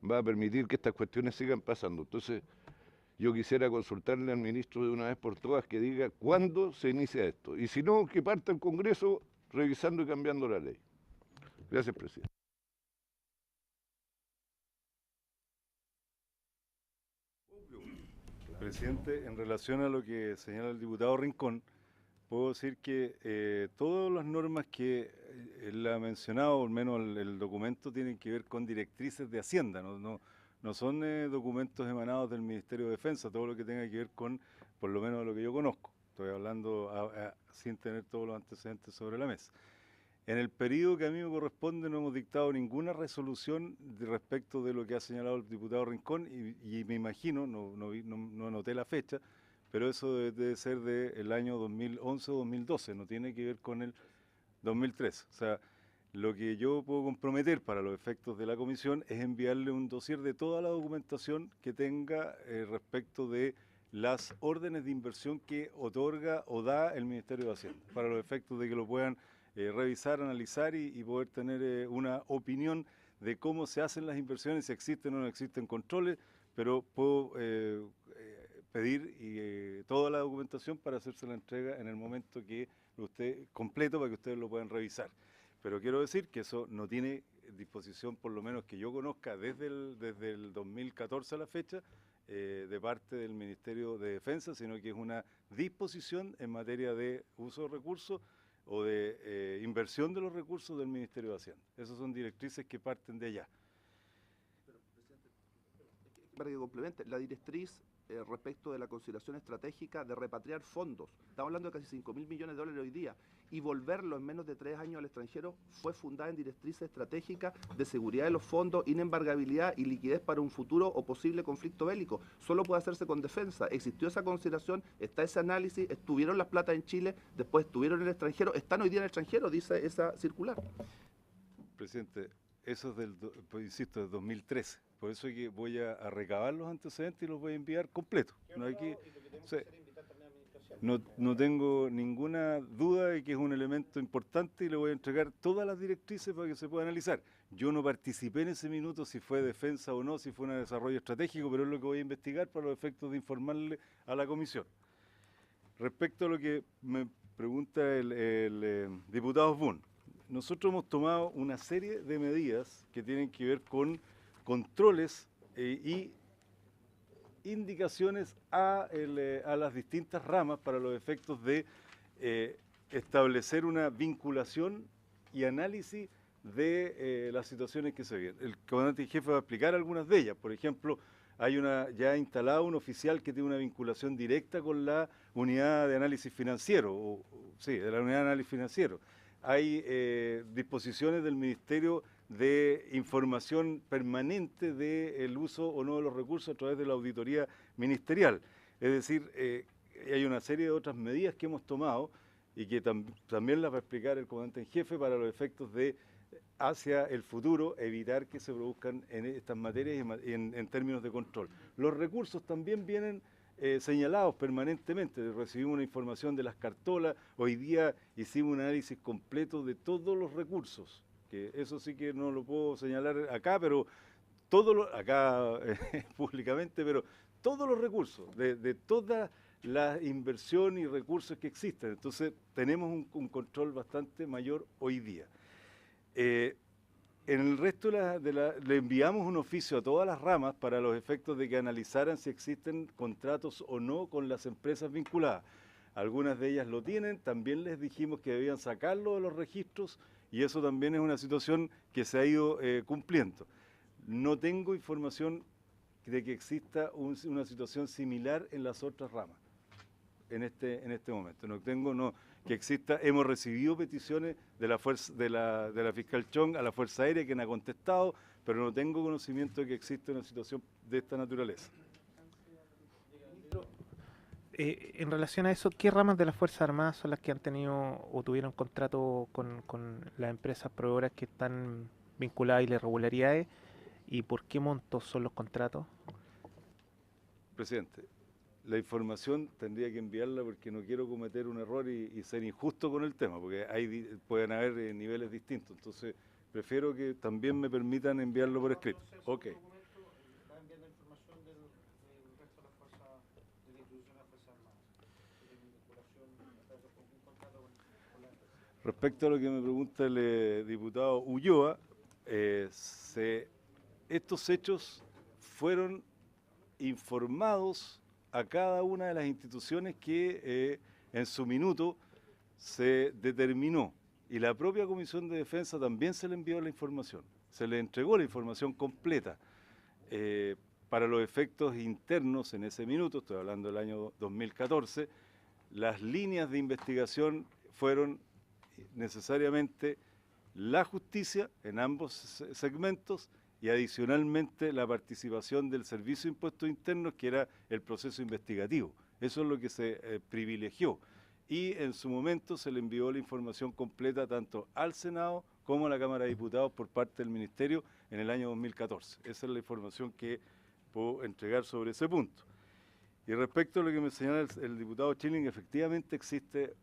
va a permitir que estas cuestiones sigan pasando. Entonces, yo quisiera consultarle al ministro de una vez por todas que diga cuándo se inicia esto. Y si no, que parta el Congreso revisando y cambiando la ley. Gracias, presidente. Presidente, en relación a lo que señala el diputado Rincón, puedo decir que todas las normas que él ha mencionado, o al menos el documento, tienen que ver con directrices de Hacienda, no son documentos emanados del Ministerio de Defensa, todo lo que tenga que ver con, por lo menos lo que yo conozco. Estoy hablando sin tener todos los antecedentes sobre la mesa. En el periodo que a mí me corresponde no hemos dictado ninguna resolución respecto de lo que ha señalado el diputado Rincón y me imagino, no anoté la fecha, pero eso debe ser del año 2011 o 2012, no tiene que ver con el 2013. O sea, lo que yo puedo comprometer para los efectos de la comisión es enviarle un dossier de toda la documentación que tenga respecto de las órdenes de inversión que otorga o da el Ministerio de Hacienda, para los efectos de que lo puedan revisar, analizar y poder tener una opinión de cómo se hacen las inversiones, si existen o no existen controles, pero puedo pedir toda la documentación para hacerse la entrega en el momento que usted completo para que ustedes lo puedan revisar. Pero quiero decir que eso no tiene disposición, por lo menos que yo conozca, desde el 2014 a la fecha, de parte del Ministerio de Defensa, sino que es una disposición en materia de uso de recursos o de inversión de los recursos del Ministerio de Hacienda. Esas son directrices que parten de allá. Pero, presidente, para que complemente, la directriz respecto de la consideración estratégica de repatriar fondos, estamos hablando de casi 5.000 millones de dólares hoy día, y volverlo en menos de 3 años al extranjero, fue fundada en directrices estratégicas de seguridad de los fondos, inembargabilidad y liquidez para un futuro o posible conflicto bélico. Solo puede hacerse con defensa. Existió esa consideración, está ese análisis, estuvieron las platas en Chile, después estuvieron en el extranjero, están hoy día en el extranjero, dice esa circular. Presidente, eso es pues, insisto, del 2013. Por eso es que voy a recabar los antecedentes y los voy a enviar completos. No tengo ninguna duda de que es un elemento importante y le voy a entregar todas las directrices para que se pueda analizar. Yo no participé en ese minuto si fue defensa o no, si fue un desarrollo estratégico, pero es lo que voy a investigar para los efectos de informarle a la comisión. Respecto a lo que me pregunta el diputado Osbun, nosotros hemos tomado una serie de medidas que tienen que ver con controles y indicaciones a las distintas ramas para los efectos de establecer una vinculación y análisis de las situaciones que se viven. El comandante en jefe va a explicar algunas de ellas. Por ejemplo, hay ya instalado un oficial que tiene una vinculación directa con la unidad de análisis financiero, de la unidad de análisis financiero. Hay disposiciones del Ministerio de información permanente del uso o no de los recursos a través de la auditoría ministerial. Es decir, hay una serie de otras medidas que hemos tomado y que también las va a explicar el comandante en jefe para los efectos de hacia el futuro evitar que se produzcan en estas materias y en términos de control. Los recursos también vienen señalados permanentemente. Recibimos una información de las cartolas, hoy día hicimos un análisis completo de todos los recursos, que eso sí que no lo puedo señalar acá, pero públicamente, pero todos los recursos, de toda la inversión y recursos que existen. Entonces tenemos un control bastante mayor hoy día. En el resto le enviamos un oficio a todas las ramas para los efectos de que analizaran si existen contratos o no con las empresas vinculadas. Algunas de ellas lo tienen, también les dijimos que debían sacarlo de los registros y eso también es una situación que se ha ido cumpliendo. No tengo información de que exista una situación similar en las otras ramas en este momento. No tengo que exista. Hemos recibido peticiones de la fiscal Chong a la Fuerza Aérea, quien ha contestado, pero no tengo conocimiento de que exista una situación de esta naturaleza. En relación a eso, ¿qué ramas de las Fuerzas Armadas son las que han tenido o tuvieron contrato con las empresas proveedoras que están vinculadas a irregularidades y por qué montos son los contratos? Presidente, la información tendría que enviarla porque no quiero cometer un error y ser injusto con el tema, porque pueden haber niveles distintos. Entonces, prefiero que también me permitan enviarlo por escrito. Ok. Respecto a lo que me pregunta el diputado Ulloa, estos hechos fueron informados a cada una de las instituciones que en su minuto se determinó, y la propia Comisión de Defensa también se le envió la información, se le entregó la información completa. Para los efectos internos en ese minuto, estoy hablando del año 2014, las líneas de investigación fueron necesariamente la justicia en ambos segmentos y adicionalmente la participación del Servicio de Impuestos Internos, que era el proceso investigativo. Eso es lo que se privilegió. Y en su momento se le envió la información completa tanto al Senado como a la Cámara de Diputados por parte del Ministerio en el año 2014. Esa es la información que puedo entregar sobre ese punto. Y respecto a lo que me señala el diputado Schilling, efectivamente existe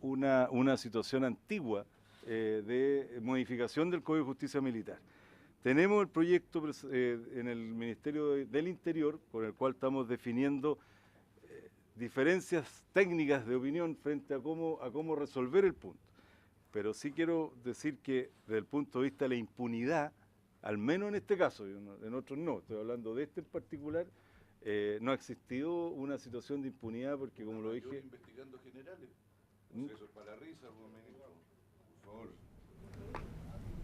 una situación antigua de modificación del Código de Justicia Militar. Tenemos el proyecto en el Ministerio del Interior, con el cual estamos definiendo diferencias técnicas de opinión frente a cómo resolver el punto. Pero sí quiero decir que desde el punto de vista de la impunidad, al menos en este caso, en otros no, estoy hablando de este en particular, no ha existido una situación de impunidad porque, como lo dije... investigando generales. Eso es para la risa, por favor.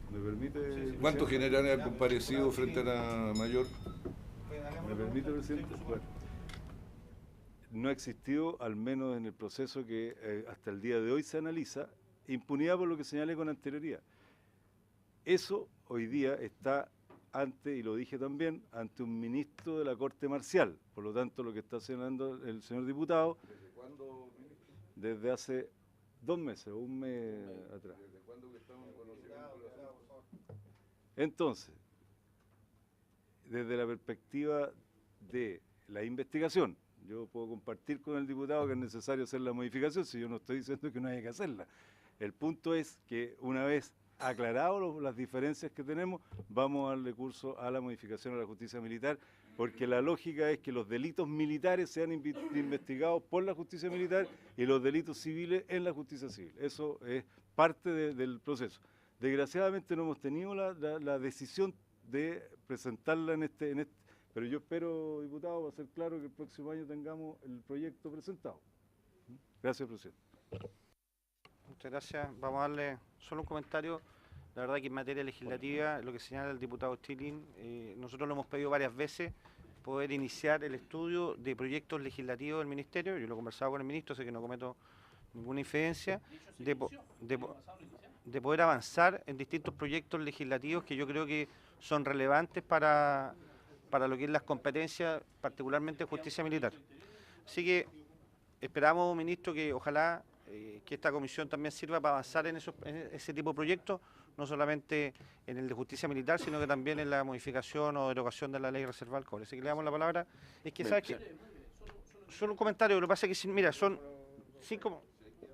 ¿Me permite? ¿Cuántos generales han comparecido frente a la mayor? ¿Me permite, presidente? Bueno, no ha existido, al menos en el proceso que hasta el día de hoy se analiza, impunidad por lo que señalé con anterioridad. Eso hoy día está ante, y lo dije también, ante un ministro de la Corte Marcial. Por lo tanto, lo que está señalando el señor diputado... ¿Desde cuándo, ministro? Desde hace 2 meses, o un mes atrás. ¿Desde cuándo que estamos en conocimiento de la situación? Entonces, desde la perspectiva de la investigación, yo puedo compartir con el diputado que es necesario hacer la modificación, si yo no estoy diciendo que no haya que hacerla. El punto es que una vez aclarado las diferencias que tenemos, vamos a darle curso a la modificación a la justicia militar, porque la lógica es que los delitos militares sean investigados por la justicia militar y los delitos civiles en la justicia civil. Eso es parte del proceso. Desgraciadamente no hemos tenido la decisión de presentarla en este, pero yo espero, diputado, para ser claro que el próximo año tengamos el proyecto presentado. Gracias, presidente. Muchas gracias. Vamos a darle solo un comentario. La verdad que en materia legislativa, lo que señala el diputado Schilling, nosotros lo hemos pedido varias veces, poder iniciar el estudio de proyectos legislativos del Ministerio. Yo lo he conversado con el ministro, sé que no cometo ninguna infidencia, de poder avanzar en distintos proyectos legislativos que yo creo que son relevantes para lo que es las competencias, particularmente de justicia militar. Así que esperamos, ministro, que ojalá que esta comisión también sirva para avanzar en ese tipo de proyectos, no solamente en el de justicia militar, sino que también en la modificación o derogación de la ley reservada al cobre. Así que le damos la palabra. Es que, ¿sabes qué? Solo un comentario, lo que pasa es que, mira, son 5...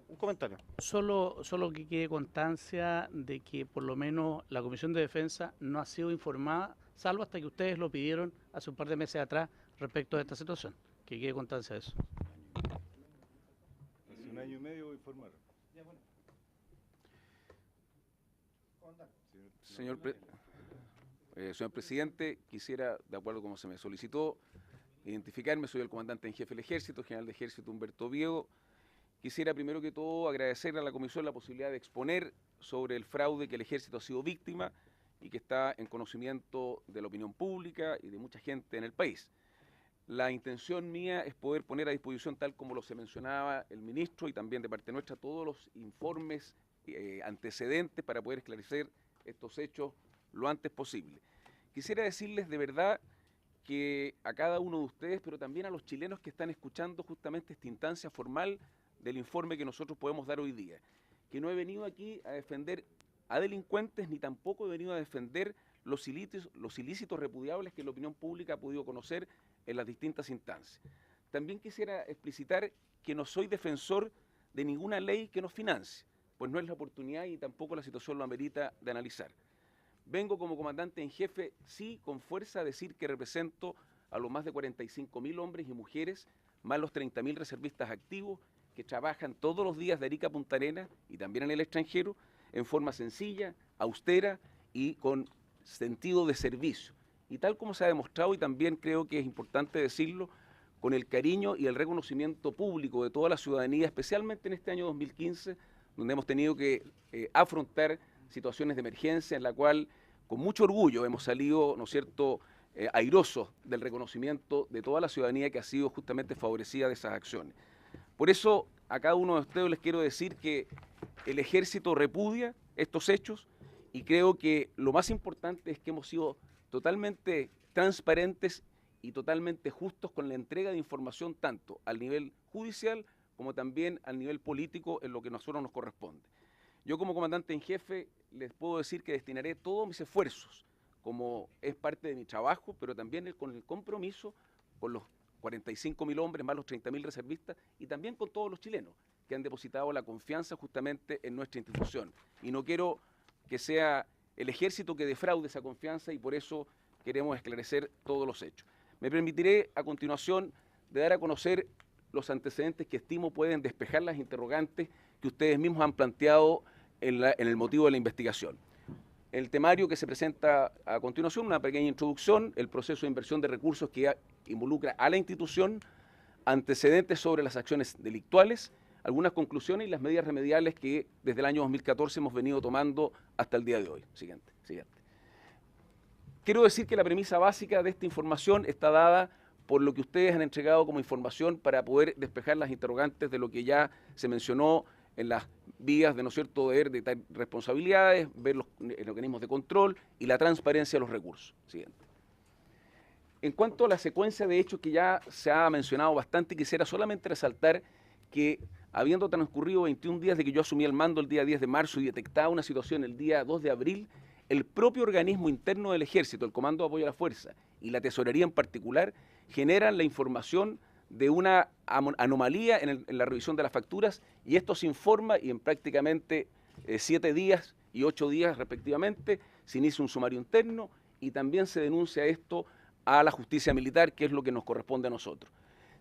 Un comentario. Solo que quede constancia de que por lo menos la Comisión de Defensa no ha sido informada, salvo hasta que ustedes lo pidieron hace un par de meses atrás respecto de esta situación. Que quede constancia de eso. Hace 1 año y medio informaron. Señor presidente, quisiera, de acuerdo como se me solicitó, identificarme. Soy el comandante en jefe del Ejército, general de Ejército Humberto Oviedo. Quisiera primero que todo agradecerle a la Comisión la posibilidad de exponer sobre el fraude que el Ejército ha sido víctima y que está en conocimiento de la opinión pública y de mucha gente en el país. La intención mía es poder poner a disposición, tal como lo se mencionaba el ministro y también de parte nuestra, todos los informes antecedentes para poder esclarecer estos hechos lo antes posible. Quisiera decirles de verdad que a cada uno de ustedes, pero también a los chilenos que están escuchando justamente esta instancia formal del informe que nosotros podemos dar hoy día, que no he venido aquí a defender a delincuentes ni tampoco he venido a defender los ilícitos repudiables que la opinión pública ha podido conocer en las distintas instancias. también quisiera explicitar que no soy defensor de ninguna ley que nos financie, pues no es la oportunidad y tampoco la situación lo amerita de analizar. Vengo como comandante en jefe, sí, con fuerza a decir que represento a los más de 45.000 hombres y mujeres, más los 30.000 reservistas activos que trabajan todos los días de Arica a Punta Arenas y también en el extranjero, en forma sencilla, austera y con sentido de servicio. Y tal como se ha demostrado, y también creo que es importante decirlo, con el cariño y el reconocimiento público de toda la ciudadanía, especialmente en este año 2015, donde hemos tenido que afrontar situaciones de emergencia en la cual con mucho orgullo hemos salido, ¿no es cierto?, airosos del reconocimiento de toda la ciudadanía que ha sido justamente favorecida de esas acciones. Por eso a cada uno de ustedes les quiero decir que el Ejército repudia estos hechos y creo que lo más importante es que hemos sido totalmente transparentes y totalmente justos con la entrega de información tanto al nivel judicial como también al nivel político en lo que a nosotros nos corresponde. Yo como comandante en jefe les puedo decir que destinaré todos mis esfuerzos, como es parte de mi trabajo, pero también con el compromiso con los 45.000 hombres, más los 30.000 reservistas, y también con todos los chilenos que han depositado la confianza justamente en nuestra institución. Y no quiero que sea el Ejército que defraude esa confianza y por eso queremos esclarecer todos los hechos. Me permitiré a continuación de dar a conocer los antecedentes que estimo pueden despejar las interrogantes que ustedes mismos han planteado en el motivo de la investigación. El temario que se presenta a continuación, una pequeña introducción, el proceso de inversión de recursos que involucra a la institución, antecedentes sobre las acciones delictuales, algunas conclusiones y las medidas remediales que desde el año 2014 hemos venido tomando hasta el día de hoy. Siguiente. Quiero decir que la premisa básica de esta información está dada por lo que ustedes han entregado como información para poder despejar las interrogantes de lo que ya se mencionó en las vías de, ¿no es cierto?, de responsabilidades, ver los organismos de control y la transparencia de los recursos. Siguiente. En cuanto a la secuencia de hechos que ya se ha mencionado bastante, quisiera solamente resaltar que habiendo transcurrido 21 días de que yo asumí el mando el día 10 de marzo y detectaba una situación el día 2 de abril, el propio organismo interno del Ejército, el Comando de Apoyo a la Fuerza y la Tesorería en particular, generan la información de una anomalía en la revisión de las facturas y esto se informa y en prácticamente 7 días y 8 días respectivamente se inicia un sumario interno y también se denuncia esto a la justicia militar, que es lo que nos corresponde a nosotros.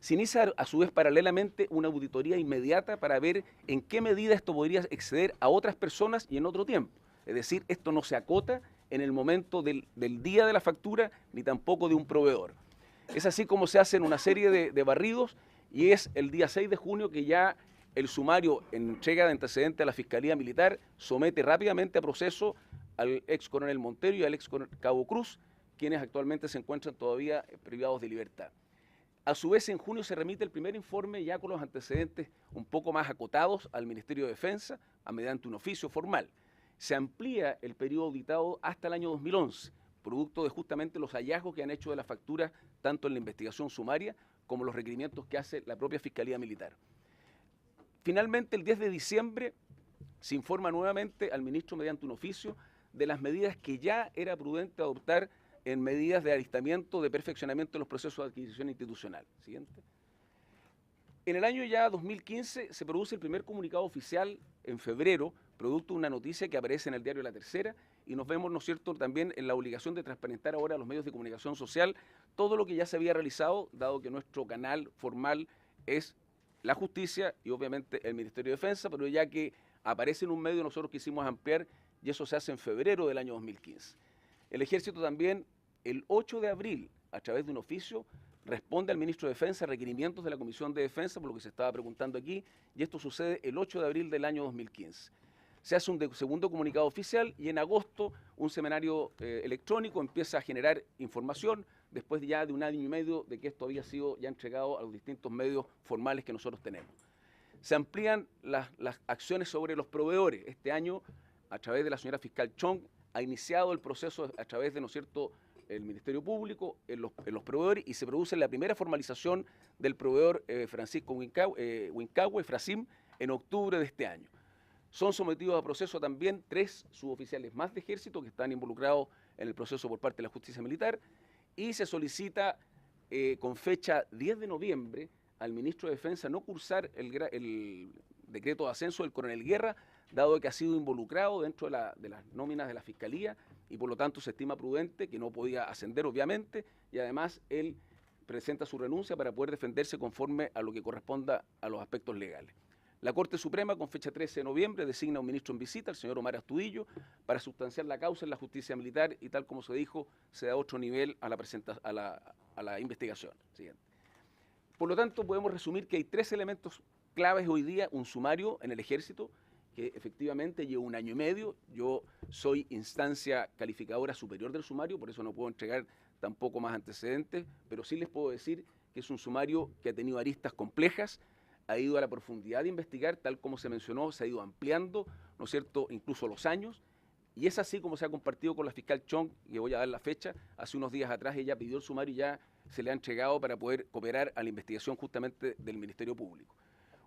Se inicia a su vez paralelamente una auditoría inmediata para ver en qué medida esto podría exceder a otras personas y en otro tiempo. Es decir, esto no se acota en el momento del día de la factura ni tampoco de un proveedor. Es así como se hacen una serie de barridos y es el día 6 de junio que ya el sumario en entrega de antecedentes a la Fiscalía Militar somete rápidamente a proceso al ex coronel Montero y al ex cabo Cruz, quienes actualmente se encuentran todavía privados de libertad. A su vez, en junio se remite el primer informe ya con los antecedentes un poco más acotados al Ministerio de Defensa mediante un oficio formal. Se amplía el periodo auditado hasta el año 2011, producto de justamente los hallazgos que han hecho de la factura, tanto en la investigación sumaria como los requerimientos que hace la propia Fiscalía Militar. Finalmente, el 10 de diciembre se informa nuevamente al ministro mediante un oficio de las medidas que ya era prudente adoptar en medidas de alistamiento, de perfeccionamiento de los procesos de adquisición institucional. Siguiente. En el año ya 2015 se produce el primer comunicado oficial en febrero, producto de una noticia que aparece en el diario La Tercera, y nos vemos, ¿no es cierto?, también en la obligación de transparentar ahora a los medios de comunicación social todo lo que ya se había realizado, dado que nuestro canal formal es la justicia y obviamente el Ministerio de Defensa, pero ya que aparece en un medio nosotros quisimos ampliar y eso se hace en febrero del año 2015. El Ejército también, el 8 de abril, a través de un oficio, responde al Ministro de Defensa requerimientos de la Comisión de Defensa, por lo que se estaba preguntando aquí, y esto sucede el 8 de abril del año 2015. Se hace un segundo comunicado oficial y en agosto un seminario electrónico empieza a generar información después ya de un año y medio de que esto había sido ya entregado a los distintos medios formales que nosotros tenemos. Se amplían las acciones sobre los proveedores. Este año, a través de la señora fiscal Chong, ha iniciado el proceso a través de, ¿no es cierto?, el Ministerio Público en los proveedores y se produce la primera formalización del proveedor Francisco Huincahue, Frasim, en octubre de este año. Son sometidos a proceso también 3 suboficiales más de Ejército que están involucrados en el proceso por parte de la justicia militar y se solicita con fecha 10 de noviembre al ministro de Defensa no cursar el decreto de ascenso del coronel Guerra, dado que ha sido involucrado dentro de las nóminas de la Fiscalía y por lo tanto se estima prudente que no podía ascender obviamente, y además él presenta su renuncia para poder defenderse conforme a lo que corresponda a los aspectos legales. La Corte Suprema, con fecha 13 de noviembre, designa a un ministro en visita, el señor Omar Astudillo, para sustanciar la causa en la justicia militar y, tal como se dijo, se da otro nivel a la investigación. Siguiente. Por lo tanto, podemos resumir que hay tres elementos claves hoy día: un sumario en el Ejército, que efectivamente lleva 1 año y medio. Yo soy instancia calificadora superior del sumario, por eso no puedo entregar tampoco más antecedentes, pero sí les puedo decir que es un sumario que ha tenido aristas complejas, ha ido a la profundidad de investigar, tal como se mencionó, se ha ido ampliando, ¿no es cierto?, incluso los años, y es así como se ha compartido con la fiscal Chong, que voy a dar la fecha. Hace unos días atrás ella pidió el sumario y ya se le ha entregado para poder cooperar a la investigación justamente del Ministerio Público.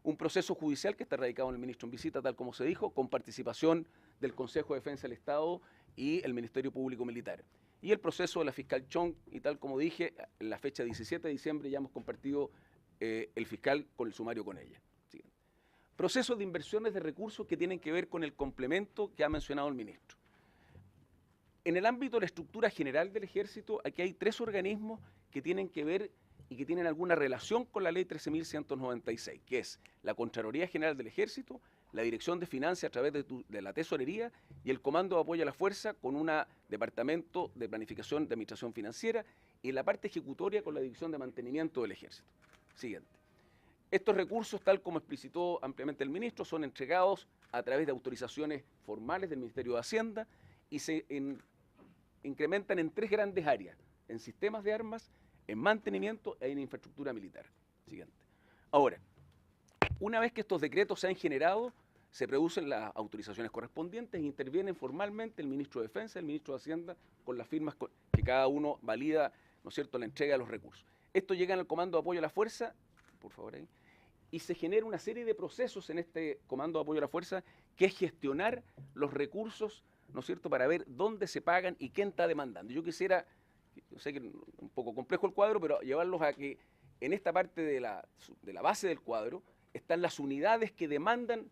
Un proceso judicial que está radicado en el ministro en visita, tal como se dijo, con participación del Consejo de Defensa del Estado y el Ministerio Público Militar. Y el proceso de la fiscal Chong, y tal como dije, en la fecha 17 de diciembre ya hemos compartido el fiscal con el sumario con ella. Siguiente. Procesos de inversiones de recursos que tienen que ver con el complemento que ha mencionado el ministro. En el ámbito de la estructura general del Ejército, aquí hay 3 organismos que tienen que ver y que tienen alguna relación con la ley 13.196, que es la Contraloría General del Ejército, la Dirección de Finanzas a través de la Tesorería y el Comando de Apoyo a la Fuerza con un departamento de planificación de administración financiera, y la parte ejecutoria con la División de Mantenimiento del Ejército. Siguiente. Estos recursos, tal como explicitó ampliamente el ministro, son entregados a través de autorizaciones formales del Ministerio de Hacienda y se incrementan en 3 grandes áreas: en sistemas de armas, en mantenimiento e en infraestructura militar. Siguiente. Ahora, una vez que estos decretos se han generado, se producen las autorizaciones correspondientes e intervienen formalmente el ministro de Defensa, el ministro de Hacienda, con las firmas que cada uno valida, ¿no es cierto?, la entrega de los recursos. Esto llega al Comando de Apoyo a la Fuerza, por favor ahí, y se genera una serie de procesos en este Comando de Apoyo a la Fuerza, que es gestionar los recursos, ¿no es cierto?, para ver dónde se pagan y quién está demandando. Yo quisiera, yo sé que es un poco complejo el cuadro, pero llevarlos a que en esta parte de la base del cuadro están las unidades que demandan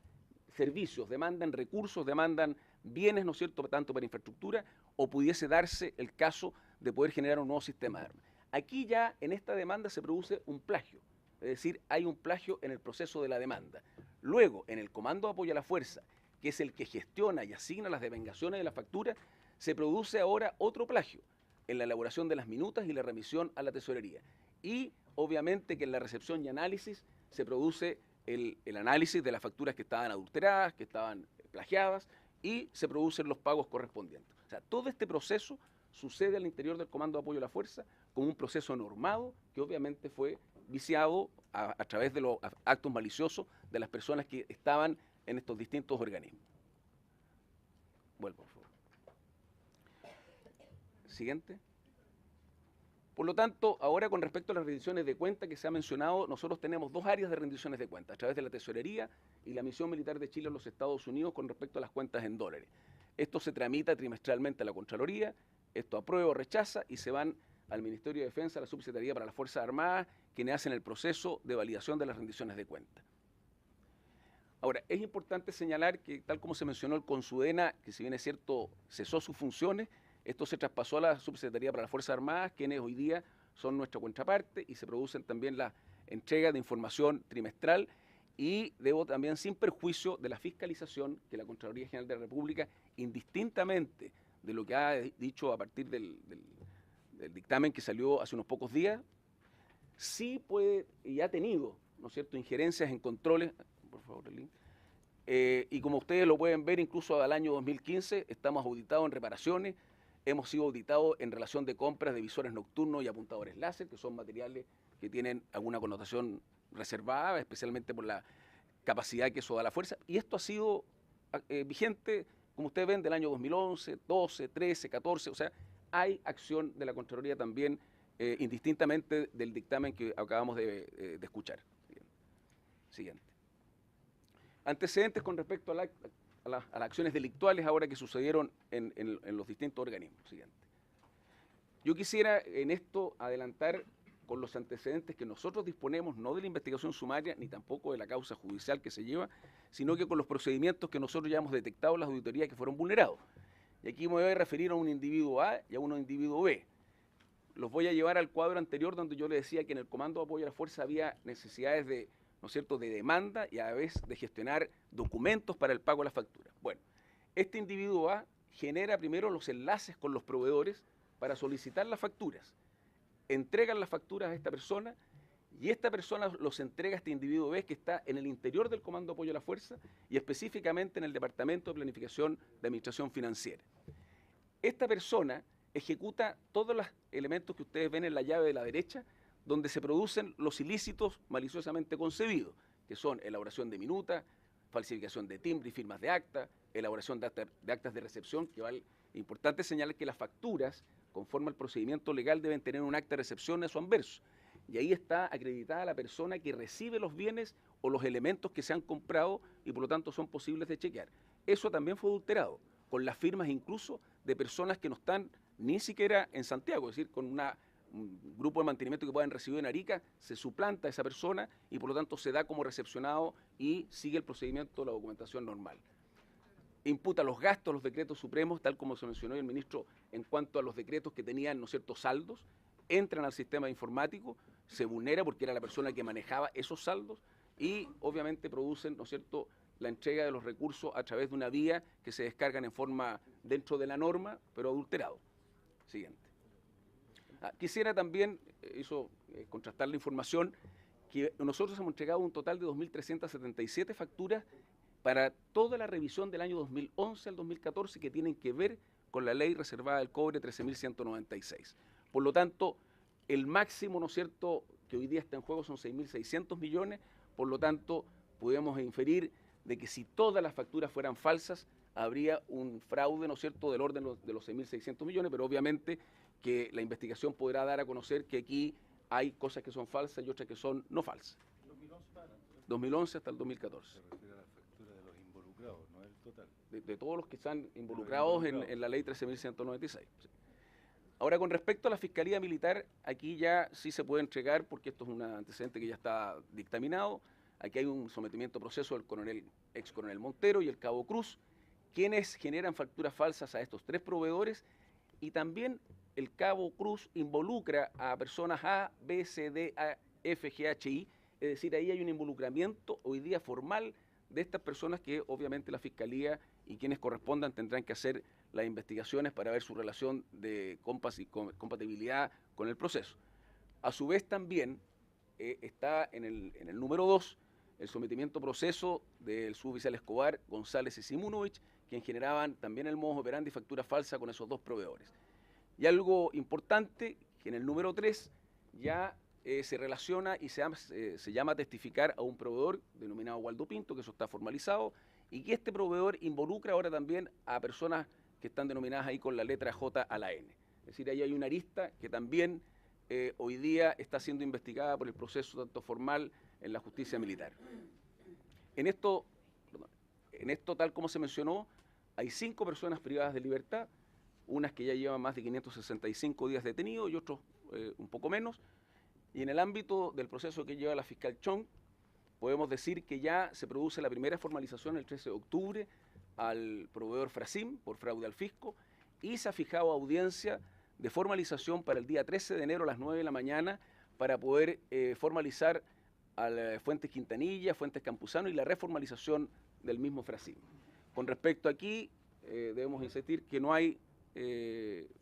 servicios, demandan recursos, demandan bienes, ¿no es cierto?, tanto para infraestructura, o pudiese darse el caso de poder generar un nuevo sistema de armas. Aquí ya en esta demanda se produce un plagio, es decir, hay un plagio en el proceso de la demanda. Luego, en el Comando de Apoyo a la Fuerza, que es el que gestiona y asigna las devengaciones de la factura, se produce ahora otro plagio en la elaboración de las minutas y la remisión a la tesorería. Y obviamente que en la recepción y análisis se produce el análisis de las facturas que estaban adulteradas, que estaban plagiadas, y se producen los pagos correspondientes. O sea, todo este proceso sucede al interior del Comando de Apoyo a la Fuerza como un proceso normado que obviamente fue viciado a través de los actos maliciosos de las personas que estaban en estos distintos organismos. Vuelvo, por favor. Siguiente. Por lo tanto, ahora con respecto a las rendiciones de cuenta que se ha mencionado, nosotros tenemos 2 áreas de rendiciones de cuenta, a través de la Tesorería y la Misión Militar de Chile en los Estados Unidos con respecto a las cuentas en dólares. Esto se tramita trimestralmente a la Contraloría, esto aprueba o rechaza y se van al Ministerio de Defensa, a la Subsecretaría para las Fuerzas Armadas, quienes hacen el proceso de validación de las rendiciones de cuenta. Ahora, es importante señalar que, tal como se mencionó, el Consudena, que si bien es cierto, cesó sus funciones, esto se traspasó a la Subsecretaría para las Fuerzas Armadas, quienes hoy día son nuestra contraparte, y se producen también las entregas de información trimestral, y debo también, sin perjuicio de la fiscalización que la Contraloría General de la República, indistintamente de lo que ha dicho a partir del dictamen que salió hace unos pocos días, sí puede y ha tenido, ¿no es cierto?, injerencias en controles, por favor, el link. Y como ustedes lo pueden ver, incluso al año 2015 estamos auditados en reparaciones, hemos sido auditados en relación de compras de visores nocturnos y apuntadores láser, que son materiales que tienen alguna connotación reservada, especialmente por la capacidad que eso da a la fuerza. Y esto ha sido vigente, como ustedes ven, del año 2011, 12, 13, 14, o sea, hay acción de la Contraloría también, indistintamente del dictamen que acabamos de escuchar. Siguiente. Antecedentes con respecto a las acciones delictuales ahora que sucedieron en los distintos organismos. Siguiente. Yo quisiera en esto adelantar con los antecedentes que nosotros disponemos, no de la investigación sumaria, ni tampoco de la causa judicial que se lleva, sino que con los procedimientos que nosotros ya hemos detectado en las auditorías que fueron vulnerados. Y aquí me voy a referir a un individuo A y a un individuo B. Los voy a llevar al cuadro anterior donde yo le decía que en el Comando de Apoyo a la Fuerza había necesidades de, ¿no es cierto?, de demanda y a la vez de gestionar documentos para el pago de las facturas. Bueno, este individuo A genera primero los enlaces con los proveedores para solicitar las facturas. Entregan las facturas a esta persona y esta persona los entrega a este individuo B que está en el interior del Comando de Apoyo a la Fuerza y específicamente en el Departamento de Planificación de Administración Financiera. Esta persona ejecuta todos los elementos que ustedes ven en la llave de la derecha, donde se producen los ilícitos maliciosamente concebidos, que son elaboración de minuta, falsificación de timbre y firmas de acta, elaboración de actas de recepción, que vale importante señalar que las facturas, conforme al procedimiento legal, deben tener un acta de recepción a su anverso. Y ahí está acreditada la persona que recibe los bienes o los elementos que se han comprado y por lo tanto son posibles de chequear. Eso también fue adulterado, con las firmas incluso de personas que no están ni siquiera en Santiago, es decir, con un grupo de mantenimiento que puedan recibir en Arica, se suplanta a esa persona y por lo tanto se da como recepcionado y sigue el procedimiento de la documentación normal. Imputa los gastos, los decretos supremos, tal como se mencionó el ministro en cuanto a los decretos que tenían, ¿no es cierto?, saldos, entran al sistema informático, se vulnera porque era la persona que manejaba esos saldos y obviamente producen, ¿no es cierto?, la entrega de los recursos a través de una vía que se descargan en forma dentro de la norma, pero adulterado. Siguiente. Quisiera también, contrastar la información, que nosotros hemos entregado un total de 2.377 facturas para toda la revisión del año 2011 al 2014 que tienen que ver con la ley reservada del cobre 13.196. Por lo tanto, el máximo, ¿no es cierto?, que hoy día está en juego son 6.600 millones, por lo tanto, podemos inferir de que si todas las facturas fueran falsas, habría un fraude, ¿no es cierto?, del orden de los 6.600 millones, pero obviamente que la investigación podrá dar a conocer que aquí hay cosas que son falsas y otras que son no falsas. 2011 hasta el 2014. Se refiere a la factura de los involucrados, no el total. De todos los que están involucrados en la ley 13.196. Sí. Ahora, con respecto a la Fiscalía Militar, aquí ya sí se puede entregar, porque esto es un antecedente que ya está dictaminado. Aquí hay un sometimiento a proceso del ex coronel Montero y el cabo Cruz, quienes generan facturas falsas a estos tres proveedores, y también el cabo Cruz involucra a personas A, B, C, D, A, F, G, H, I, es decir, ahí hay un involucramiento hoy día formal de estas personas que obviamente la Fiscalía y quienes correspondan tendrán que hacer las investigaciones para ver su relación de compatibilidad con el proceso. A su vez también está en el número 2 el sometimiento a proceso del suboficial Escobar, González y Simunovich, quien generaban también el modus operandi y factura falsa con esos dos proveedores. Y algo importante, que en el número 3 ya se relaciona y se llama a testificar a un proveedor denominado Waldo Pinto, que eso está formalizado, y que este proveedor involucra ahora también a personas que están denominadas ahí con la letra J a la N. Es decir, ahí hay una arista que también hoy día está siendo investigada por el proceso tanto formal en la justicia militar. En esto, tal como se mencionó, hay 5 personas privadas de libertad, unas que ya llevan más de 565 días detenidos y otros un poco menos. Y en el ámbito del proceso que lleva la fiscal Chong, podemos decir que ya se produce la primera formalización el 13 de octubre al proveedor Frasim por fraude al fisco y se ha fijado audiencia de formalización para el día 13 de enero a las 9 de la mañana para poder formalizar a Fuentes Quintanilla, Fuentes Campuzano y la reformalización del mismo Frasim. Con respecto aquí, debemos insistir que no hay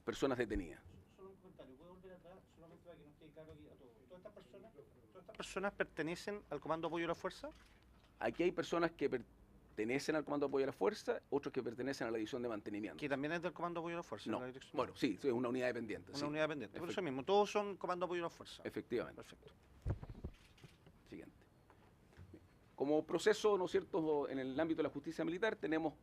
personas detenidas. Solo un comentario, ¿puedo volver atrás? Solamente para que nos quede claro aquí a todos. ¿Todas estas personas pertenecen al Comando de Apoyo a la Fuerza? Aquí hay personas que pertenecen al Comando de Apoyo a la Fuerza, otros que pertenecen a la División de Mantenimiento. Que también es del Comando de Apoyo a la Fuerza. No, bueno, sí, es una unidad dependiente. Una unidad dependiente, por eso mismo, todos son Comando de Apoyo a la Fuerza. Efectivamente. Perfecto. Siguiente. Como proceso, ¿no es cierto?, en el ámbito de la justicia militar tenemos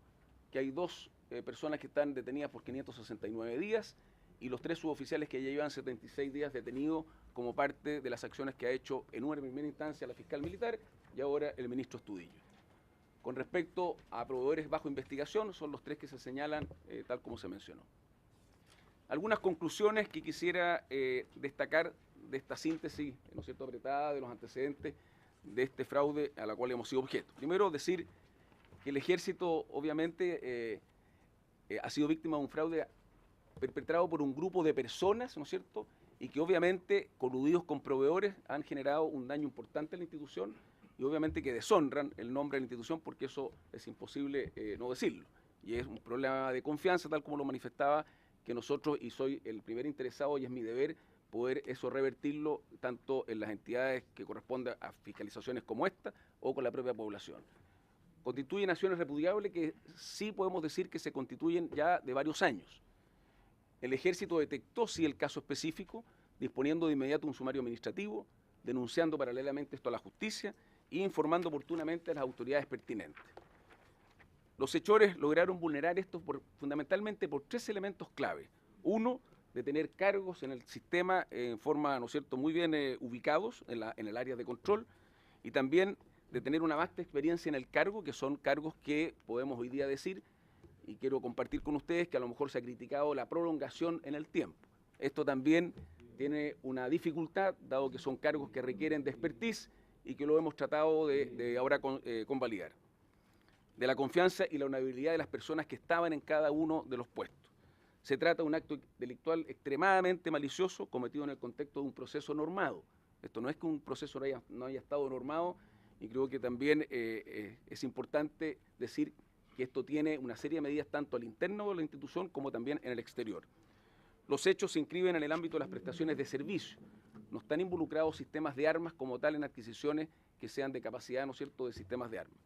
que hay 2 personas que están detenidas por 569 días y los 3 suboficiales que ya llevan 76 días detenidos como parte de las acciones que ha hecho en una primera instancia la fiscal militar y ahora el ministro Estudillo. Con respecto a proveedores bajo investigación, son los 3 que se señalan tal como se mencionó. Algunas conclusiones que quisiera destacar de esta síntesis, ¿no es cierto?, apretada de los antecedentes de este fraude a la cual hemos sido objeto. Primero, decir que el Ejército, obviamente, ha sido víctima de un fraude perpetrado por un grupo de personas, ¿no es cierto?, y que obviamente, coludidos con proveedores, han generado un daño importante a la institución y obviamente que deshonran el nombre de la institución, porque eso es imposible no decirlo. Y es un problema de confianza, tal como lo manifestaba, que nosotros, y soy el primer interesado y es mi deber, poder eso revertirlo tanto en las entidades que corresponden a fiscalizaciones como esta o con la propia población. Constituyen acciones repudiables que sí podemos decir que se constituyen ya de varios años. El Ejército detectó sí el caso específico, disponiendo de inmediato un sumario administrativo, denunciando paralelamente esto a la justicia e informando oportunamente a las autoridades pertinentes. Los hechores lograron vulnerar esto fundamentalmente por 3 elementos clave. Uno, de tener cargos en el sistema en forma, ¿no es cierto?, muy bien ubicados en el área de control, y también de tener una vasta experiencia en el cargo, que son cargos que podemos hoy día decir, y quiero compartir con ustedes que a lo mejor se ha criticado la prolongación en el tiempo. Esto también tiene una dificultad, dado que son cargos que requieren de expertise y que lo hemos tratado de ahora convalidar. De la confianza y la honorabilidad de las personas que estaban en cada uno de los puestos. Se trata de un acto delictual extremadamente malicioso cometido en el contexto de un proceso normado. Esto no es que un proceso no haya estado normado, y creo que también es importante decir que esto tiene una serie de medidas tanto al interno de la institución como también en el exterior. Los hechos se inscriben en el ámbito de las prestaciones de servicio. No están involucrados sistemas de armas como tal en adquisiciones que sean de capacidad, ¿no es cierto?, de sistemas de armas.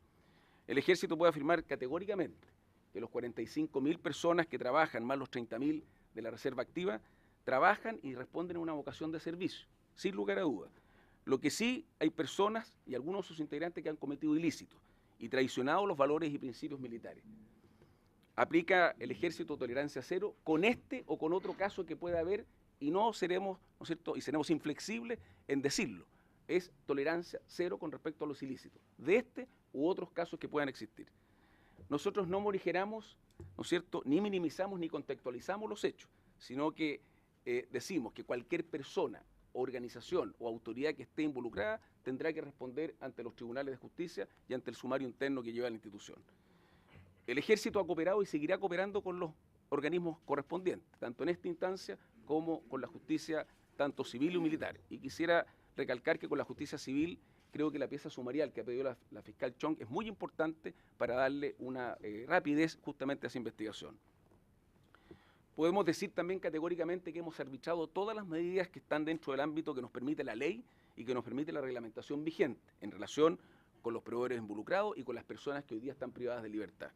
El Ejército puede afirmar categóricamente que los 45.000 personas que trabajan, más los 30.000 de la reserva activa, trabajan y responden a una vocación de servicio, sin lugar a dudas. Lo que sí, hay personas y algunos de sus integrantes que han cometido ilícitos y traicionado los valores y principios militares. Aplica el Ejército tolerancia cero con este o con otro caso que pueda haber, y no seremos, ¿no es cierto?, y seremos inflexibles en decirlo. Es tolerancia cero con respecto a los ilícitos, de este u otros casos que puedan existir. Nosotros no morigeramos, ¿no es cierto?, ni minimizamos ni contextualizamos los hechos, sino que decimos que cualquier persona, organización o autoridad que esté involucrada tendrá que responder ante los tribunales de justicia y ante el sumario interno que lleva la institución. El Ejército ha cooperado y seguirá cooperando con los organismos correspondientes, tanto en esta instancia como con la justicia, tanto civil y militar. Y quisiera recalcar que con la justicia civil creo que la pieza sumarial que ha pedido la fiscal Chong es muy importante para darle una rapidez justamente a esa investigación. Podemos decir también categóricamente que hemos arbitrado todas las medidas que están dentro del ámbito que nos permite la ley y que nos permite la reglamentación vigente en relación con los proveedores involucrados y con las personas que hoy día están privadas de libertad.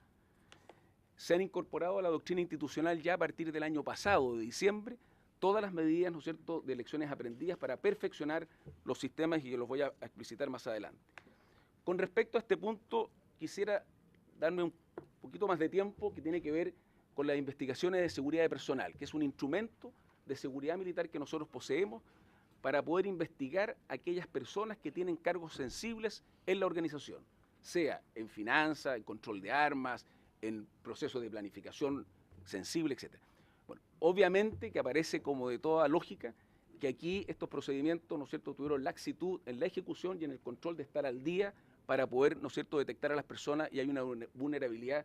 Se han incorporado a la doctrina institucional ya a partir del año pasado, de diciembre, todas las medidas, ¿no es cierto?, de lecciones aprendidas para perfeccionar los sistemas, y que los voy a explicitar más adelante. Con respecto a este punto, quisiera darme un poquito más de tiempo que tiene que ver con las investigaciones de seguridad de personal, que es un instrumento de seguridad militar que nosotros poseemos para poder investigar a aquellas personas que tienen cargos sensibles en la organización, sea en finanzas, en control de armas, en procesos de planificación sensible, etc. Bueno, obviamente que aparece como de toda lógica que aquí estos procedimientos, ¿no es cierto?, tuvieron laxitud en la ejecución y en el control de estar al día para poder, ¿no es cierto?, detectar a las personas, y hay una vulnerabilidad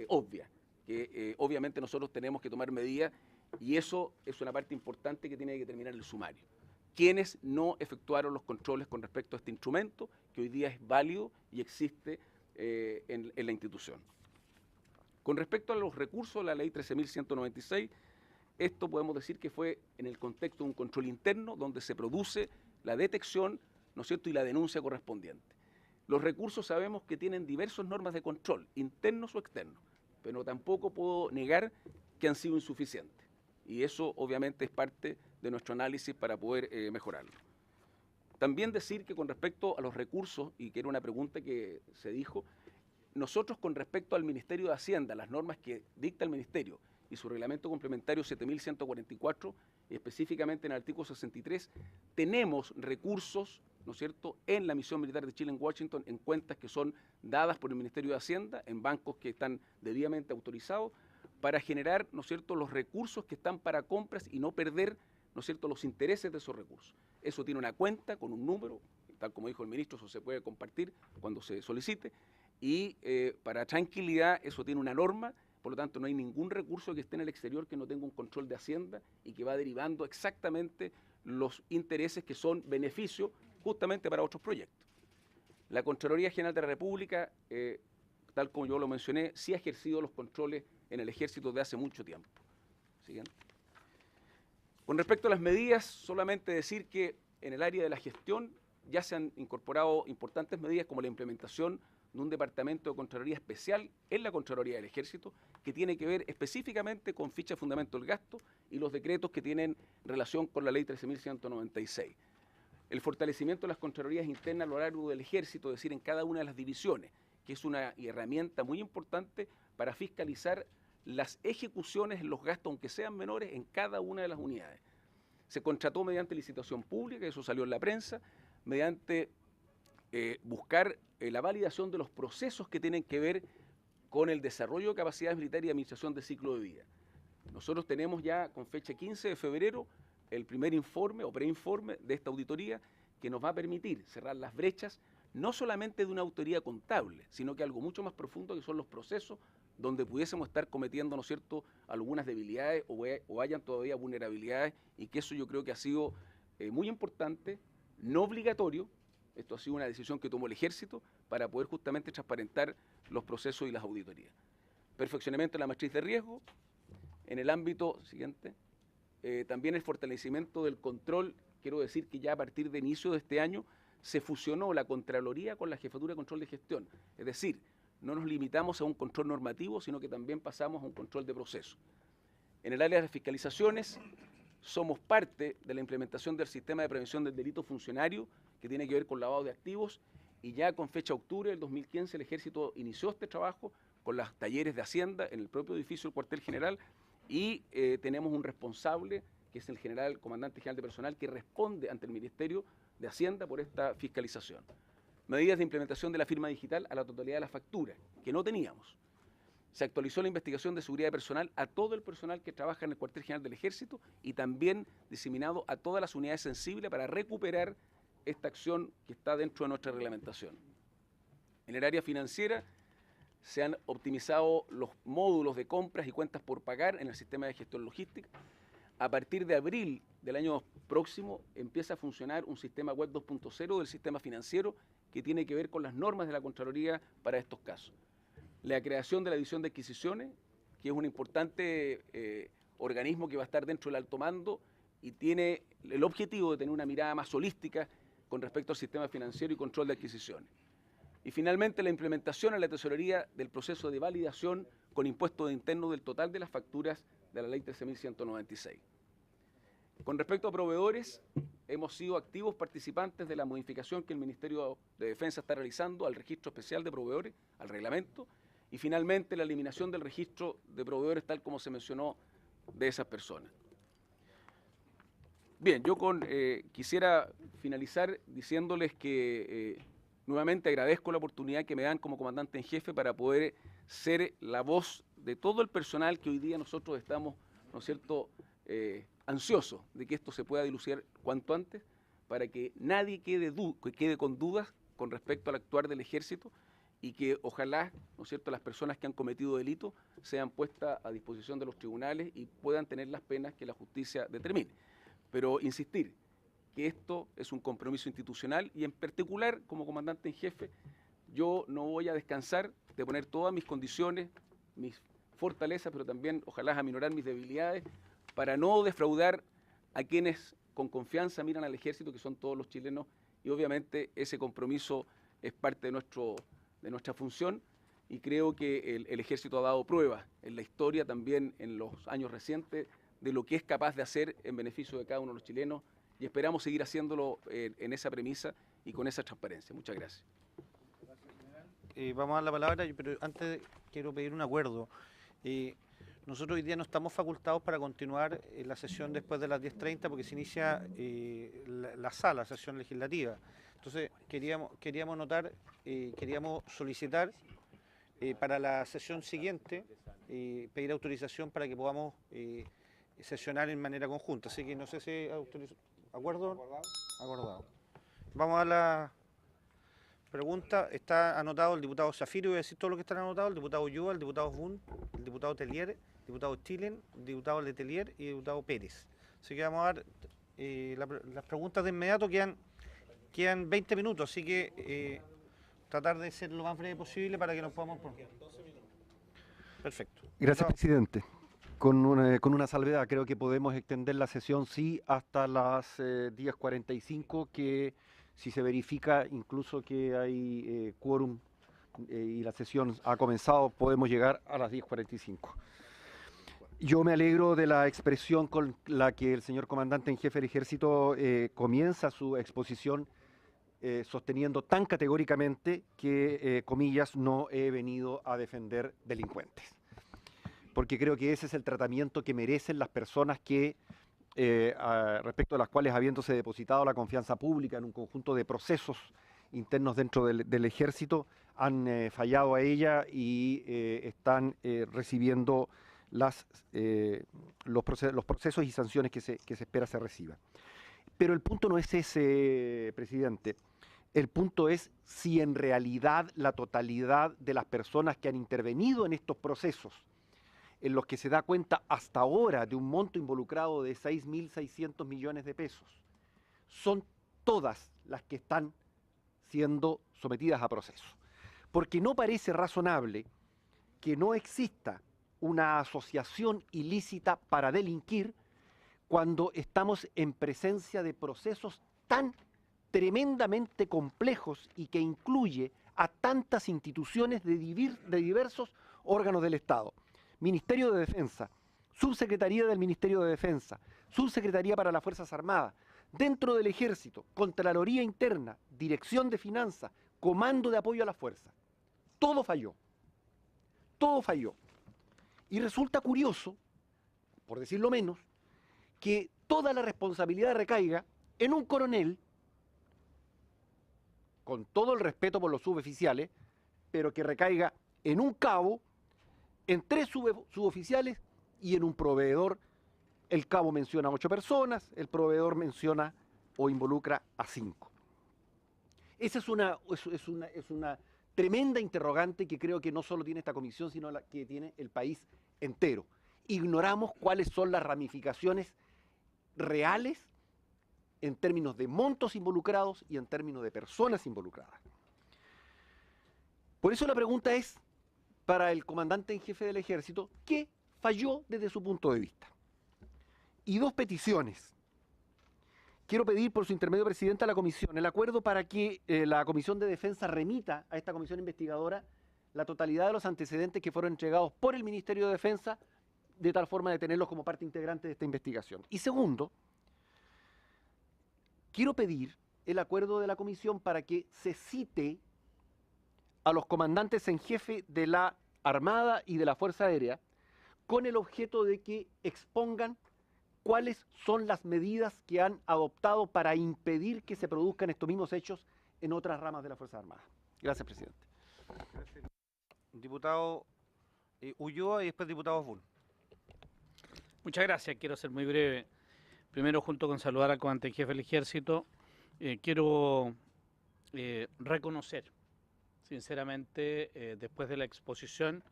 obvia, que obviamente nosotros tenemos que tomar medidas, y eso es una parte importante que tiene que determinar el sumario. Quienes no efectuaron los controles con respecto a este instrumento, que hoy día es válido y existe en la institución. Con respecto a los recursos de la ley 13.196, esto podemos decir que fue en el contexto de un control interno donde se produce la detección, ¿no es cierto?, y la denuncia correspondiente. Los recursos sabemos que tienen diversas normas de control, internos o externos, pero tampoco puedo negar que han sido insuficientes. Y eso obviamente es parte de nuestro análisis para poder mejorarlo. También decir que con respecto a los recursos, y que era una pregunta que se dijo, nosotros con respecto al Ministerio de Hacienda, las normas que dicta el Ministerio y su reglamento complementario 7.144, y específicamente en el artículo 63, tenemos recursos, ¿no es cierto?, en la misión militar de Chile en Washington, en cuentas que son dadas por el Ministerio de Hacienda, en bancos que están debidamente autorizados, para generar, ¿no es cierto?, los recursos que están para compras y no perder, ¿no es cierto?, los intereses de esos recursos. Eso tiene una cuenta con un número, tal como dijo el ministro, eso se puede compartir cuando se solicite, y para tranquilidad eso tiene una norma, por lo tanto no hay ningún recurso que esté en el exterior que no tenga un control de Hacienda y que va derivando exactamente los intereses que son beneficios justamente para otros proyectos. La Contraloría General de la República, tal como yo lo mencioné, sí ha ejercido los controles en el Ejército de hace mucho tiempo. Siguiente. Con respecto a las medidas, solamente decir que en el área de la gestión ya se han incorporado importantes medidas como la implementación de un departamento de Contraloría especial en la Contraloría del Ejército, que tiene que ver específicamente con ficha de fundamento del gasto y los decretos que tienen relación con la Ley 13.196. El fortalecimiento de las Contralorías internas a lo largo del Ejército, es decir, en cada una de las divisiones, que es una herramienta muy importante para fiscalizar las ejecuciones, los gastos, aunque sean menores, en cada una de las unidades. Se contrató mediante licitación pública, eso salió en la prensa, mediante buscar la validación de los procesos que tienen que ver con el desarrollo de capacidades militares y administración de ciclo de vida. Nosotros tenemos ya con fecha 15 de febrero el primer informe o preinforme de esta auditoría que nos va a permitir cerrar las brechas no solamente de una auditoría contable, sino que algo mucho más profundo que son los procesos donde pudiésemos estar cometiendo, ¿no es cierto?, algunas debilidades o hayan todavía vulnerabilidades, y que eso yo creo que ha sido muy importante, no obligatorio. Esto ha sido una decisión que tomó el Ejército para poder justamente transparentar los procesos y las auditorías. Perfeccionamiento de la matriz de riesgo. En el ámbito siguiente, también el fortalecimiento del control. Quiero decir que ya a partir de inicio de este año se fusionó la Contraloría con la Jefatura de Control de Gestión. Es decir, no nos limitamos a un control normativo, sino que también pasamos a un control de proceso. En el área de las fiscalizaciones, somos parte de la implementación del sistema de prevención del delito funcionario, que tiene que ver con lavado de activos, y ya con fecha octubre del 2015 el Ejército inició este trabajo con los talleres de Hacienda en el propio edificio del cuartel general, y tenemos un responsable, que es el general, comandante general de personal, que responde ante el Ministerio de Hacienda por esta fiscalización. Medidas de implementación de la firma digital a la totalidad de las facturas, que no teníamos. Se actualizó la investigación de seguridad personal a todo el personal que trabaja en el cuartel general del Ejército y también diseminado a todas las unidades sensibles para recuperar esta acción que está dentro de nuestra reglamentación. En el área financiera se han optimizado los módulos de compras y cuentas por pagar en el sistema de gestión logística. A partir de abril del año próximo empieza a funcionar un sistema web 2.0 del sistema financiero que tiene que ver con las normas de la Contraloría para estos casos. La creación de la División de Adquisiciones, que es un importante organismo que va a estar dentro del alto mando y tiene el objetivo de tener una mirada más holística con respecto al sistema financiero y control de adquisiciones. Y finalmente la implementación en la tesorería del proceso de validación con impuesto interno del total de las facturas de la Ley 13.196. Con respecto a proveedores, hemos sido activos participantes de la modificación que el Ministerio de Defensa está realizando al registro especial de proveedores, al reglamento, y finalmente la eliminación del registro de proveedores tal como se mencionó de esas personas. Bien, yo quisiera finalizar diciéndoles que nuevamente agradezco la oportunidad que me dan como comandante en jefe para poder ser la voz de todo el personal que hoy día nosotros estamos, ¿no es cierto?, ansiosos de que esto se pueda dilucidar cuanto antes, para que nadie quede con dudas con respecto al actuar del Ejército y que ojalá, ¿no es cierto?, las personas que han cometido delitos sean puestas a disposición de los tribunales y puedan tener las penas que la justicia determine. Pero insistir que esto es un compromiso institucional y en particular como comandante en jefe yo no voy a descansar de poner todas mis condiciones, mis fortalezas, pero también ojalá aminorar mis debilidades para no defraudar a quienes con confianza miran al Ejército, que son todos los chilenos, y obviamente ese compromiso es parte de nuestra función, y creo que el Ejército ha dado pruebas en la historia, también en los años recientes, de lo que es capaz de hacer en beneficio de cada uno de los chilenos, y esperamos seguir haciéndolo en esa premisa y con esa transparencia. Muchas gracias. Vamos a dar la palabra, pero antes quiero pedir un acuerdo. Nosotros hoy día no estamos facultados para continuar la sesión después de las 10:30 porque se inicia la sesión legislativa. Entonces queríamos solicitar para la sesión siguiente pedir autorización para que podamos sesionar en manera conjunta. Así que no sé si ¿Acuerdo? Acordado. Vamos a la pregunta. Está anotado el diputado Zafiro, voy a decir todo lo que están anotados, el diputado Ulloa, el diputado Bun, el diputado Telier, el diputado Stilen, el diputado Letelier y el diputado Pérez. Así que vamos a dar las preguntas de inmediato, quedan 20 minutos, así que tratar de ser lo más breve posible para que nos podamos poner. Perfecto. Gracias, Diputado. presidente. Con una salvedad, creo que podemos extender la sesión, sí, hasta las 10:45, que si se verifica incluso que hay quórum y la sesión ha comenzado, podemos llegar a las 10:45. Yo me alegro de la expresión con la que el señor comandante en jefe del ejército comienza su exposición, sosteniendo tan categóricamente que, comillas, no he venido a defender delincuentes. Porque creo que ese es el tratamiento que merecen las personas que, respecto a las cuales, habiéndose depositado la confianza pública en un conjunto de procesos internos dentro del ejército, han fallado a ella y están recibiendo los procesos y sanciones que se espera se reciban. Pero el punto no es ese, presidente. El punto es si en realidad la totalidad de las personas que han intervenido en estos procesos, en los que se da cuenta hasta ahora de un monto involucrado de 6.600 millones de pesos, son todas las que están siendo sometidas a proceso. Porque no parece razonable que no exista una asociación ilícita para delinquir cuando estamos en presencia de procesos tan tremendamente complejos y que incluye a tantas instituciones de diversos órganos del Estado. Ministerio de Defensa, Subsecretaría del Ministerio de Defensa, Subsecretaría para las Fuerzas Armadas, dentro del Ejército, Contraloría Interna, Dirección de Finanzas, Comando de Apoyo a las Fuerzas. Todo falló. Todo falló. Y resulta curioso, por decirlo menos, que toda la responsabilidad recaiga en un coronel, con todo el respeto por los suboficiales, pero que recaiga en un cabo, en 3 suboficiales y en un proveedor. El cabo menciona a 8 personas, el proveedor menciona o involucra a 5. Esa es una tremenda interrogante que creo que no solo tiene esta comisión, sino la que tiene el país entero. Ignoramos cuáles son las ramificaciones reales en términos de montos involucrados y en términos de personas involucradas. Por eso la pregunta es, para el comandante en jefe del ejército, ¿qué falló desde su punto de vista? Y 2 peticiones. Quiero pedir por su intermedio, presidente, a la comisión el acuerdo para que la Comisión de Defensa remita a esta comisión investigadora la totalidad de los antecedentes que fueron entregados por el Ministerio de Defensa, de tal forma de tenerlos como parte integrante de esta investigación. Y segundo, quiero pedir el acuerdo de la comisión para que se cite a los comandantes en jefe de la Armada y de la Fuerza Aérea con el objeto de que expongan cuáles son las medidas que han adoptado para impedir que se produzcan estos mismos hechos en otras ramas de la Fuerza Armada. Gracias, presidente. Diputado Ulloa y después diputado Bull. Muchas gracias, quiero ser muy breve. Primero, junto con saludar al comandante en jefe del ejército, quiero reconocer, sinceramente, después de la exposición,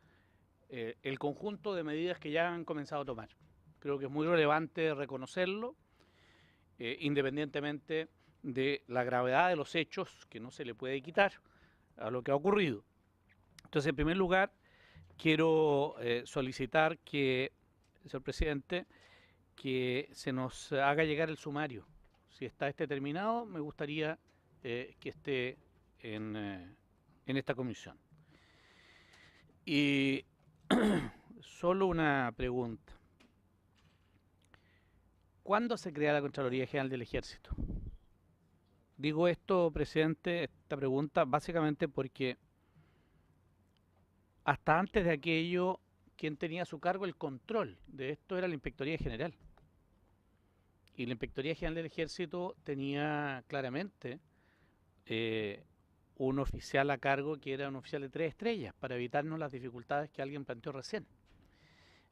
el conjunto de medidas que ya han comenzado a tomar. Creo que es muy relevante reconocerlo, independientemente de la gravedad de los hechos que no se le puede quitar a lo que ha ocurrido. Entonces, en primer lugar, quiero solicitar que, señor presidente, que se nos haga llegar el sumario. Si está terminado, me gustaría que esté en esta comisión. Y solo una pregunta. ¿Cuándo se crea la Contraloría General del Ejército? Digo esto, presidente, esta pregunta, básicamente porque hasta antes de aquello, quien tenía a su cargo el control de esto era la Inspectoría General. Y la Inspectoría General del Ejército tenía claramente un oficial a cargo que era un oficial de 3 estrellas, para evitarnos las dificultades que alguien planteó recién.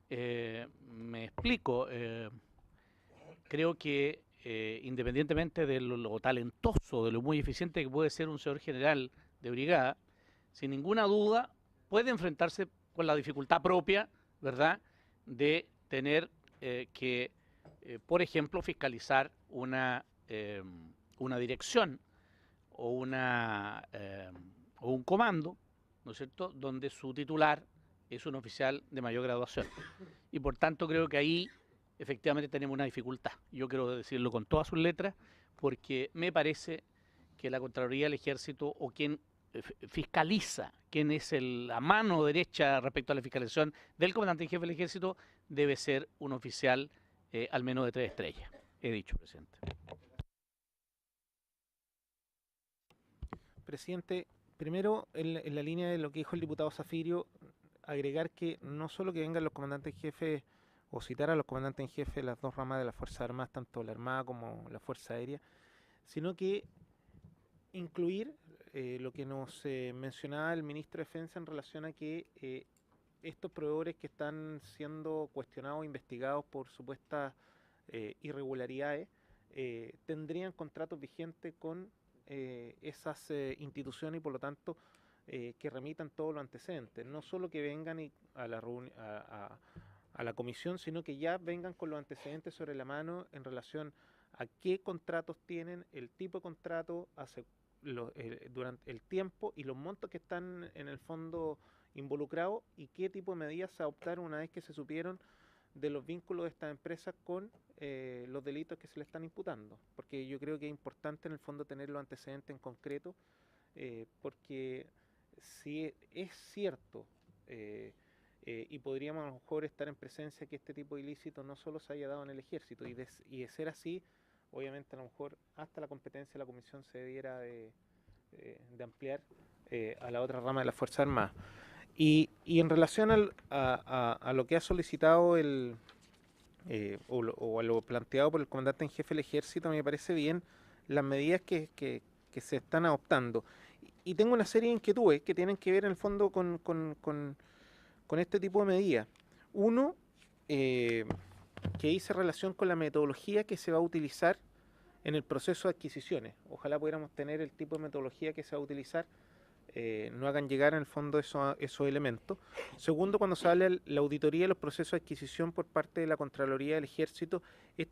Me explico. Creo que independientemente de lo talentoso, de lo muy eficiente que puede ser un señor general de brigada, sin ninguna duda puede enfrentarse con la dificultad propia, ¿verdad?, de tener que, por ejemplo, fiscalizar una dirección o, o un comando, ¿no es cierto?, donde su titular es un oficial de mayor graduación. Y por tanto creo que ahí efectivamente tenemos una dificultad. Yo quiero decirlo con todas sus letras, porque me parece que la Contraloría del Ejército, o quien fiscaliza, quien es la mano derecha respecto a la fiscalización del comandante en jefe del Ejército, debe ser un oficial al menos de 3 estrellas. He dicho, presidente. Presidente, primero, en la línea de lo que dijo el diputado Zafirio, agregar que no solo que vengan los comandantes en jefe o citar a los comandantes en jefe de las dos ramas de las Fuerzas Armadas, tanto la Armada como la Fuerza Aérea, sino que incluir lo que nos mencionaba el ministro de Defensa en relación a que estos proveedores que están siendo cuestionados o investigados por supuestas irregularidades tendrían contratos vigentes con esas instituciones y por lo tanto que remitan todos los antecedentes, no solo que vengan a la comisión, sino que ya vengan con los antecedentes sobre la mano en relación a qué contratos tienen, el tipo de contrato, durante el tiempo y los montos que están en el fondo involucrados y qué tipo de medidas se adoptaron una vez que se supieron de los vínculos de estas empresas con los delitos que se le están imputando, porque yo creo que es importante en el fondo tener los antecedentes en concreto, porque si es cierto y podríamos a lo mejor estar en presencia que este tipo de ilícitos no solo se haya dado en el ejército, y de ser así, obviamente a lo mejor hasta la competencia de la comisión se debiera de ampliar a la otra rama de las Fuerzas Armadas. Y en relación a lo que ha solicitado o a lo planteado por el comandante en jefe del Ejército, me parece bien las medidas que se están adoptando. Y tengo una serie de inquietudes que tienen que ver en el fondo con este tipo de medidas. Uno, que hice relación con la metodología que se va a utilizar en el proceso de adquisiciones. Ojalá pudiéramos tener el tipo de metodología que se va a utilizar, no hagan llegar en el fondo esos elementos. Segundo, cuando se habla de la auditoría de los procesos de adquisición por parte de la Contraloría del Ejército,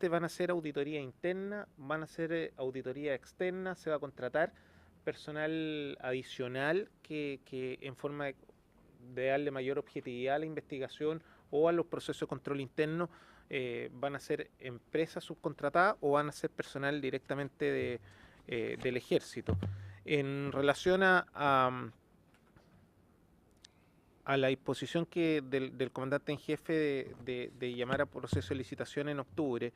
van a ser auditoría interna, van a ser auditoría externa, se va a contratar personal adicional que en forma de darle mayor objetividad a la investigación o a los procesos de control interno, van a ser empresas subcontratadas o van a ser personal directamente del Ejército. En relación a la disposición del comandante en jefe de llamar a proceso de licitación en octubre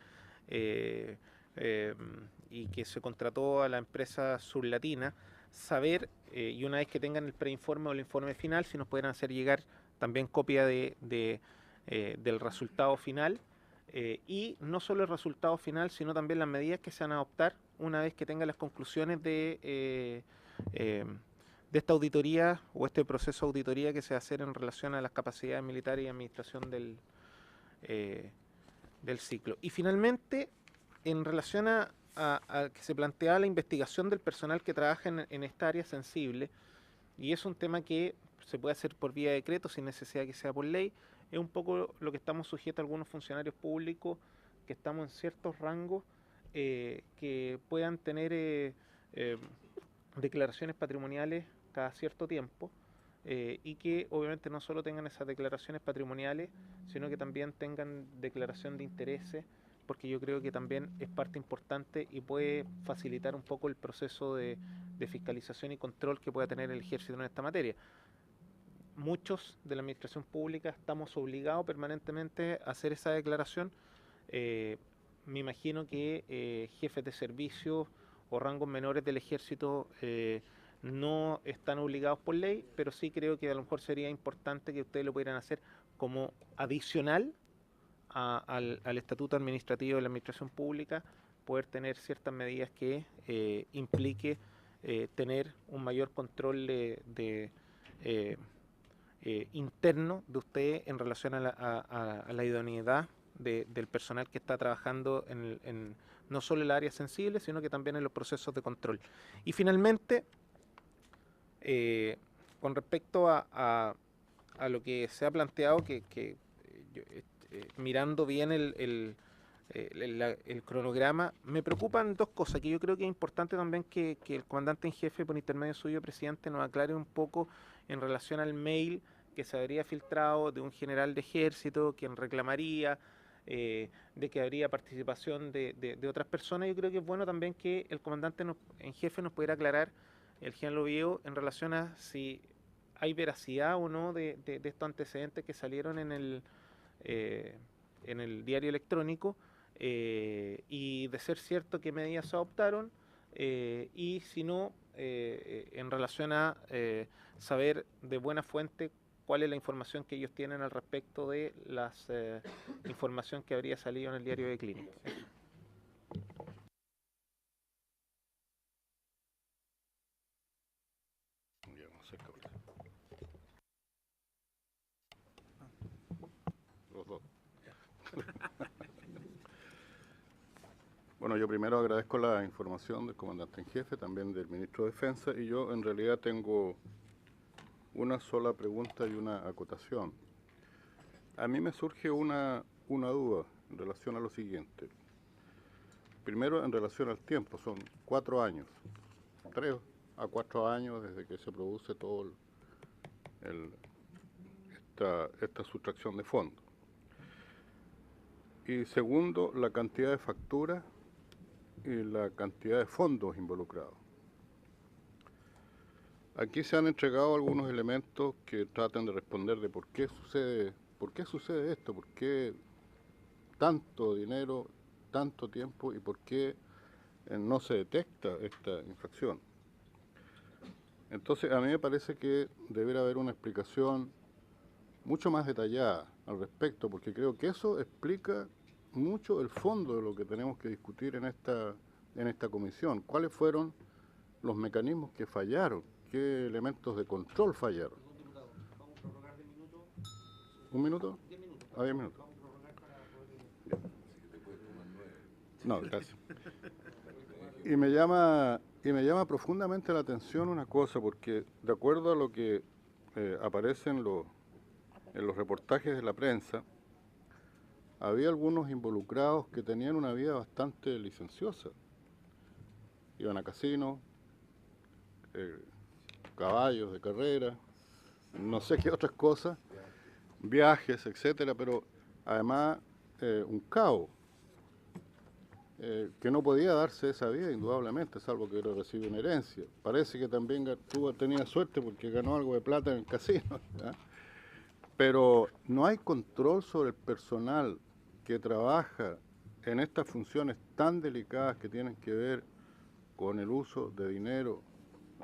y que se contrató a la empresa Surlatina, saber, y una vez que tengan el preinforme o el informe final, si nos pueden hacer llegar también copia del resultado final, y no solo el resultado final, sino también las medidas que se van a adoptar una vez que tengan las conclusiones de esta auditoría o este proceso de auditoría que se va a hacer en relación a las capacidades militares y administración del ciclo. Y finalmente, en relación a que se planteaba la investigación del personal que trabaja en esta área sensible, y es un tema que se puede hacer por vía de decreto sin necesidad de que sea por ley, es un poco lo que estamos sujetos a algunos funcionarios públicos que estamos en ciertos rangos que puedan tener declaraciones patrimoniales cada cierto tiempo y que obviamente no solo tengan esas declaraciones patrimoniales, sino que también tengan declaración de intereses, porque yo creo que también es parte importante y puede facilitar un poco el proceso de fiscalización y control que pueda tener el ejército en esta materia. Muchos de la administración pública estamos obligados permanentemente a hacer esa declaración. Me imagino que jefes de servicio o rangos menores del ejército no están obligados por ley, pero sí creo que a lo mejor sería importante que ustedes lo pudieran hacer como adicional al estatuto administrativo de la administración pública, poder tener ciertas medidas que implique tener un mayor control interno de usted en relación a la idoneidad del personal que está trabajando no solo en las áreas sensibles, sino que también en los procesos de control. Y finalmente, con respecto a lo que se ha planteado, mirando bien el cronograma, me preocupan dos cosas, que yo creo que es importante también que el comandante en jefe, por intermedio suyo, presidente, nos aclare un poco en relación al mail que se habría filtrado de un general de ejército quien reclamaría de que habría participación de otras personas. Yo creo que es bueno también que el comandante en jefe nos pudiera aclarar, el general Oviedo, en relación a si hay veracidad o no de estos antecedentes que salieron en el diario electrónico, y de ser cierto qué medidas se adoptaron, y si no, en relación a saber de buena fuente cuál es la información que ellos tienen al respecto de la información que habría salido en el diario de Clínica. Bueno, yo primero agradezco la información del comandante en jefe, también del ministro de Defensa, y yo en realidad tengo una sola pregunta y una acotación. A mí me surge una duda en relación a lo siguiente. Primero, en relación al tiempo, son 4 años, 3 a 4 años desde que se produce todo esta sustracción de fondos. Y segundo, la cantidad de facturas y la cantidad de fondos involucrados. Aquí se han entregado algunos elementos que tratan de responder de por qué sucede esto, por qué tanto dinero, tanto tiempo y por qué no se detecta esta infracción. Entonces, a mí me parece que debería haber una explicación mucho más detallada al respecto, porque creo que eso explica mucho el fondo de lo que tenemos que discutir en esta comisión. ¿Cuáles fueron los mecanismos que fallaron? ¿Qué elementos de control fallaron? Vamos a prorrogar de minuto. ¿Un minuto? 10 minutos. A 10 minutos. Vamos a prorrogar para poder... No, gracias. Y me llama profundamente la atención una cosa, porque de acuerdo a lo que aparece en los reportajes de la prensa, había algunos involucrados que tenían una vida bastante licenciosa. Iban a casinos, caballos de carrera, no sé qué otras cosas, viajes, etcétera, pero además un caos que no podía darse esa vida, indudablemente, salvo que recibe una herencia. Parece que también tenía suerte porque ganó algo de plata en el casino, ¿ya? Pero no hay control sobre el personal que trabaja en estas funciones tan delicadas que tienen que ver con el uso de dinero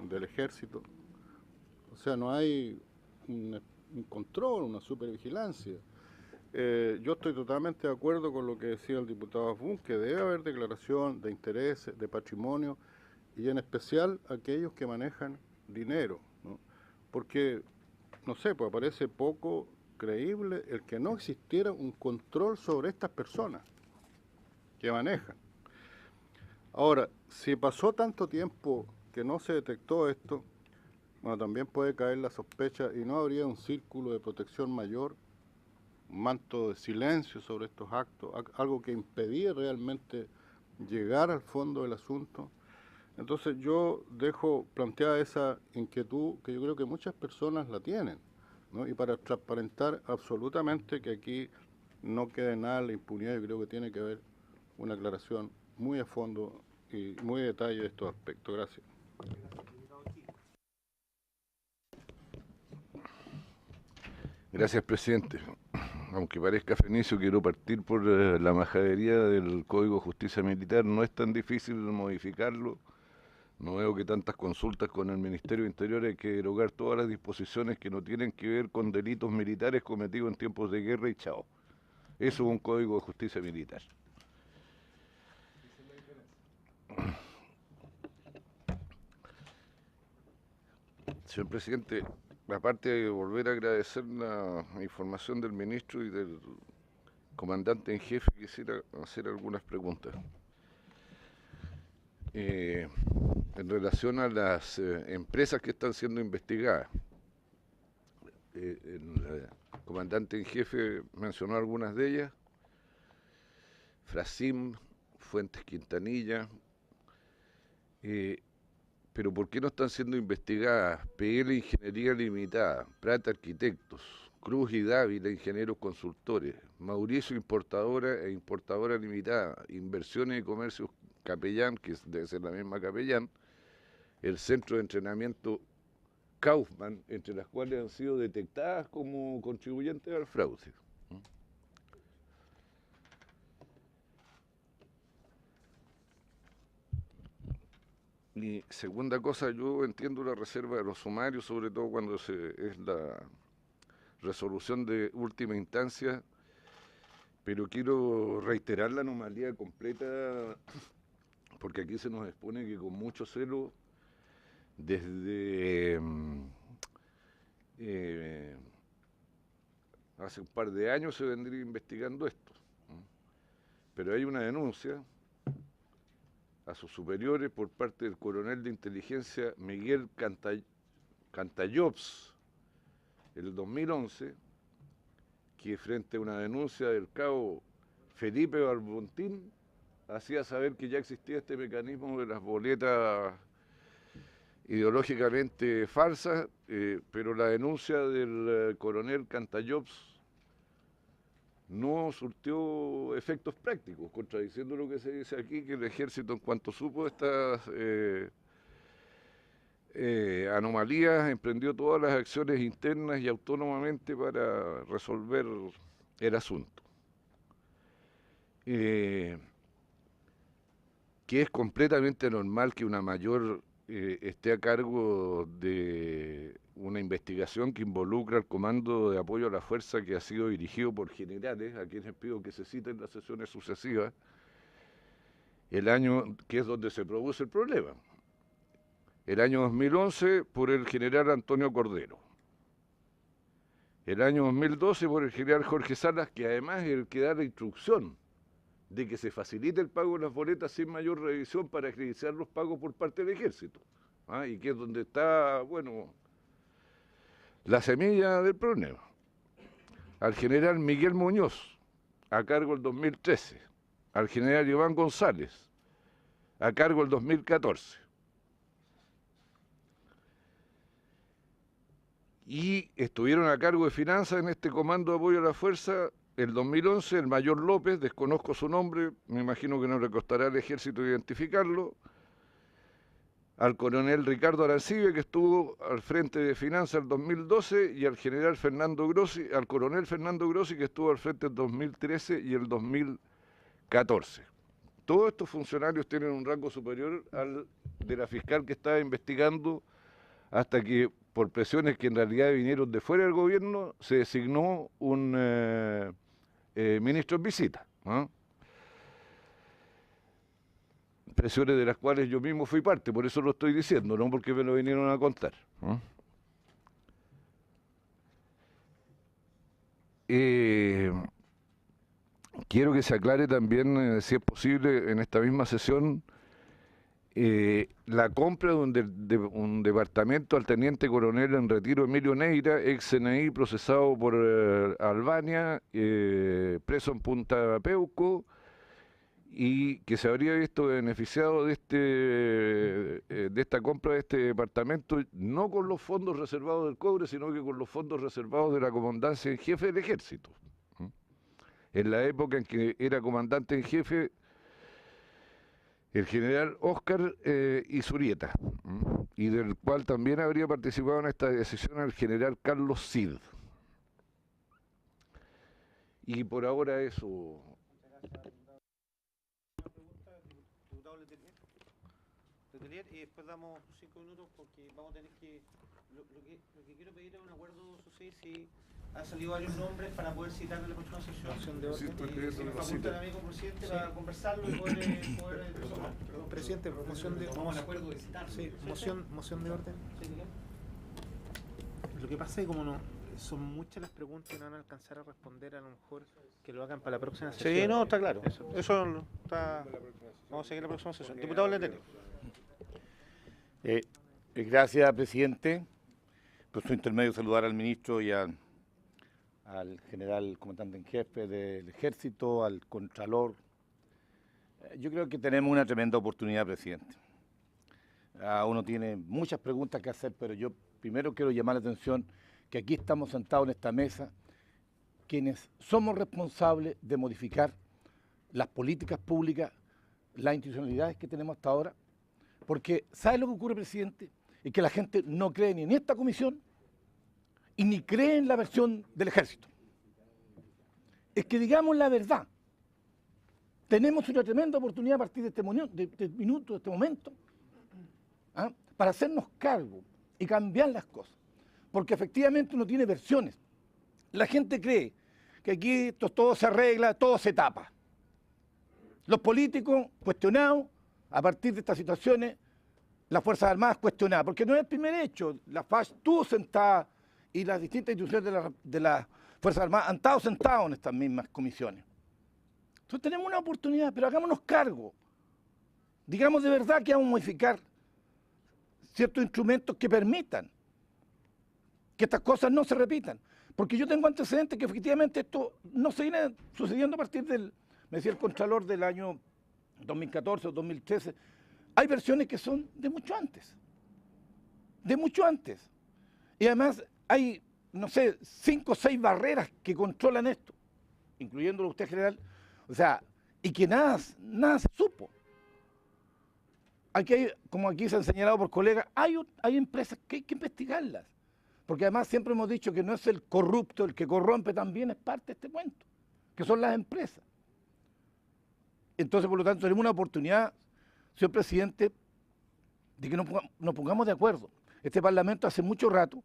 del ejército. O sea, no hay un control, una supervigilancia. Yo estoy totalmente de acuerdo con lo que decía el diputado Asbun, que debe haber declaración de intereses, de patrimonio, y en especial aquellos que manejan dinero, ¿no? Porque, no sé, pues parece poco creíble el que no existiera un control sobre estas personas que manejan. Ahora, si pasó tanto tiempo que no se detectó esto, bueno, también puede caer la sospecha y no habría un círculo de protección mayor, un manto de silencio sobre estos actos, algo que impedía realmente llegar al fondo del asunto. Entonces yo dejo planteada esa inquietud que yo creo que muchas personas la tienen, ¿no? Y para transparentar absolutamente que aquí no quede nada en la impunidad, yo creo que tiene que haber una aclaración muy a fondo y muy a detalle de estos aspectos. Gracias. Gracias, presidente. Aunque parezca fenicio, quiero partir por la majadería del Código de Justicia Militar. No es tan difícil modificarlo. No veo que tantas consultas con el Ministerio de Interior. Hay que derogar todas las disposiciones que no tienen que ver con delitos militares cometidos en tiempos de guerra y chao. Eso es un Código de Justicia Militar. Señor presidente, aparte de volver a agradecer la información del ministro y del comandante en jefe, quisiera hacer algunas preguntas. en relación a las empresas que están siendo investigadas. El comandante en jefe mencionó algunas de ellas: Frasim, Fuentes Quintanilla, pero ¿por qué no están siendo investigadas PL Ingeniería Limitada, Prata Arquitectos, Cruz y Dávila Ingenieros Consultores, Mauricio Importadora e Importadora Limitada, Inversiones y Comercios Capellán, que debe ser la misma Capellán, el Centro de Entrenamiento Kaufman, entre las cuales han sido detectadas como contribuyentes al fraude? Y segunda cosa, yo entiendo la reserva de los sumarios, sobre todo cuando es la resolución de última instancia, pero quiero reiterar la anomalía completa, porque aquí se nos expone que con mucho celo, desde hace un par de años se vendría investigando esto, pero hay una denuncia a sus superiores por parte del coronel de inteligencia Miguel Cantallops, el 2011, que frente a una denuncia del cabo Felipe Barbontín hacía saber que ya existía este mecanismo de las boletas ideológicamente falsas, pero la denuncia del coronel Cantallops no surtió efectos prácticos, contradiciendo lo que se dice aquí, que el ejército, en cuanto supo estas anomalías, emprendió todas las acciones internas y autónomamente para resolver el asunto. Que es completamente normal que una mayor esté a cargo de una investigación que involucra al Comando de Apoyo a la Fuerza, que ha sido dirigido por generales, a quienes pido que se citen las sesiones sucesivas, el año que es donde se produce el problema. El año 2011 por el general Antonio Cordero. El año 2012 por el general Jorge Salas, que además es el que da la instrucción de que se facilite el pago de las boletas sin mayor revisión para agilizar los pagos por parte del ejército. Y que es donde está, bueno, la semilla del problema. Al general Miguel Muñoz, a cargo el 2013. Al general Iván González, a cargo el 2014. Y estuvieron a cargo de finanzas en este Comando de Apoyo a la Fuerza el 2011, el mayor López, desconozco su nombre, me imagino que no le costará al ejército identificarlo, al coronel Ricardo Arancibia, que estuvo al frente de finanzas el 2012, y al general Fernando Grossi, al coronel Fernando Grossi, que estuvo al frente el 2013 y el 2014. Todos estos funcionarios tienen un rango superior al de la fiscal que estaba investigando, hasta que, por presiones que en realidad vinieron de fuera del gobierno, se designó un ministro en visita. Presiones de las cuales yo mismo fui parte, por eso lo estoy diciendo, no porque me lo vinieron a contar. Quiero que se aclare también, si es posible, en esta misma sesión, la compra de un departamento al teniente coronel en retiro Emilio Neira, ex CNI, procesado por Albania, preso en Punta Peuco, y que se habría visto beneficiado de esta compra de este departamento, no con los fondos reservados del cobre, sino que con los fondos reservados de la comandancia en jefe del ejército. En la época en que era comandante en jefe el general Óscar Izurieta, y del cual también habría participado en esta decisión el general Carlos Cid. Y por ahora eso. Y después damos 5 minutos porque vamos a tener que... Lo que quiero pedir es un acuerdo, si han salido varios nombres para poder citar en la próxima sesión de orden. Si me facultan a mí como presidente para conversarlo y poder resolver. Perdón, presidente, moción de... Vamos al acuerdo de citar. Sí, moción de orden. Lo que pasa es que como no... son muchas las preguntas y no van a alcanzar a responder, a lo mejor que lo hagan para la próxima sesión. Sí, no, está claro. Eso. Eso está... Vamos a seguir la próxima sesión. Diputado Letelier. Gracias, presidente. Por su intermedio, saludar al ministro y al general comandante en jefe del Ejército, al Contralor. Yo creo que tenemos una tremenda oportunidad, presidente. Uno tiene muchas preguntas que hacer, pero yo primero quiero llamar la atención que aquí estamos sentados en esta mesa quienes somos responsables de modificar las políticas públicas, las institucionalidades que tenemos hasta ahora, porque ¿sabe lo que ocurre, presidente? Es que la gente no cree ni en esta comisión y ni cree en la versión del Ejército. Es que digamos la verdad, tenemos una tremenda oportunidad a partir de este minuto, de este momento, para hacernos cargo y cambiar las cosas, porque efectivamente uno tiene versiones. La gente cree que aquí esto todo se arregla, todo se tapa. Los políticos cuestionados a partir de estas situaciones, las Fuerzas Armadas cuestionadas, porque no es el primer hecho. La FACH estuvo sentada y las distintas instituciones de las Fuerzas Armadas han estado sentados en estas mismas comisiones. Entonces tenemos una oportunidad, pero hagámonos cargo. Digamos de verdad que vamos a modificar ciertos instrumentos que permitan que estas cosas no se repitan. Porque yo tengo antecedentes que efectivamente esto no se viene sucediendo a partir del, me decía el Contralor, del año 2014 o 2013. Hay versiones que son de mucho antes. De mucho antes. Y además hay, no sé, 5 o 6 barreras que controlan esto, incluyéndolo usted, general. O sea, y que nada se supo. Aquí hay, como aquí se han señalado por colegas, hay empresas que hay que investigarlas. Porque además siempre hemos dicho que no es el corrupto el que corrompe, también es parte de este cuento, que son las empresas. Entonces, por lo tanto, tenemos una oportunidad, señor presidente, de que nos pongamos de acuerdo. Este Parlamento hace mucho rato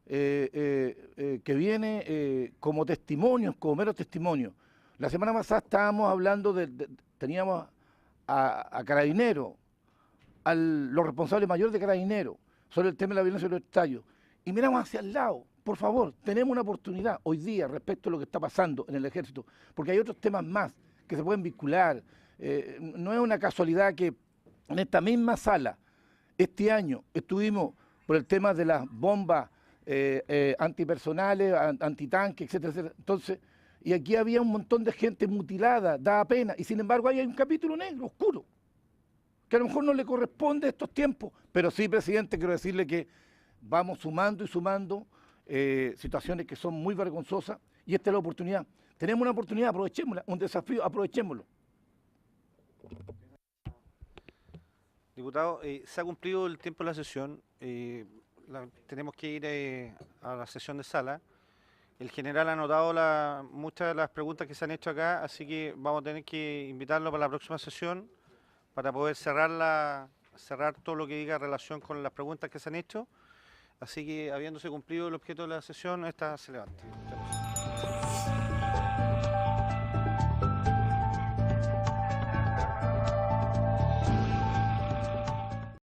que viene como testimonios, como meros testimonios. La semana pasada estábamos hablando teníamos a Carabineros, a los responsables mayores de Carabineros, sobre el tema de la violencia universitaria. Y miramos hacia el lado. Por favor, tenemos una oportunidad hoy día respecto a lo que está pasando en el Ejército, porque hay otros temas más que se pueden vincular. No es una casualidad que en esta misma sala, este año, estuvimos por el tema de las bombas antipersonales, antitanques, etcétera, etcétera. Entonces, y aquí había un montón de gente mutilada, daba pena, y sin embargo ahí hay un capítulo negro, oscuro, que a lo mejor no le corresponde a estos tiempos, pero sí, presidente, quiero decirle que vamos sumando y sumando situaciones que son muy vergonzosas, y esta es la oportunidad. Tenemos una oportunidad, aprovechémosla, un desafío, aprovechémoslo. Diputado, se ha cumplido el tiempo de la sesión, tenemos que ir a la sesión de sala. El general ha anotado muchas de las preguntas que se han hecho acá, así que vamos a tener que invitarlo para la próxima sesión para poder cerrar todo lo que diga en relación con las preguntas que se han hecho. Así que, habiéndose cumplido el objeto de la sesión, esta se levanta.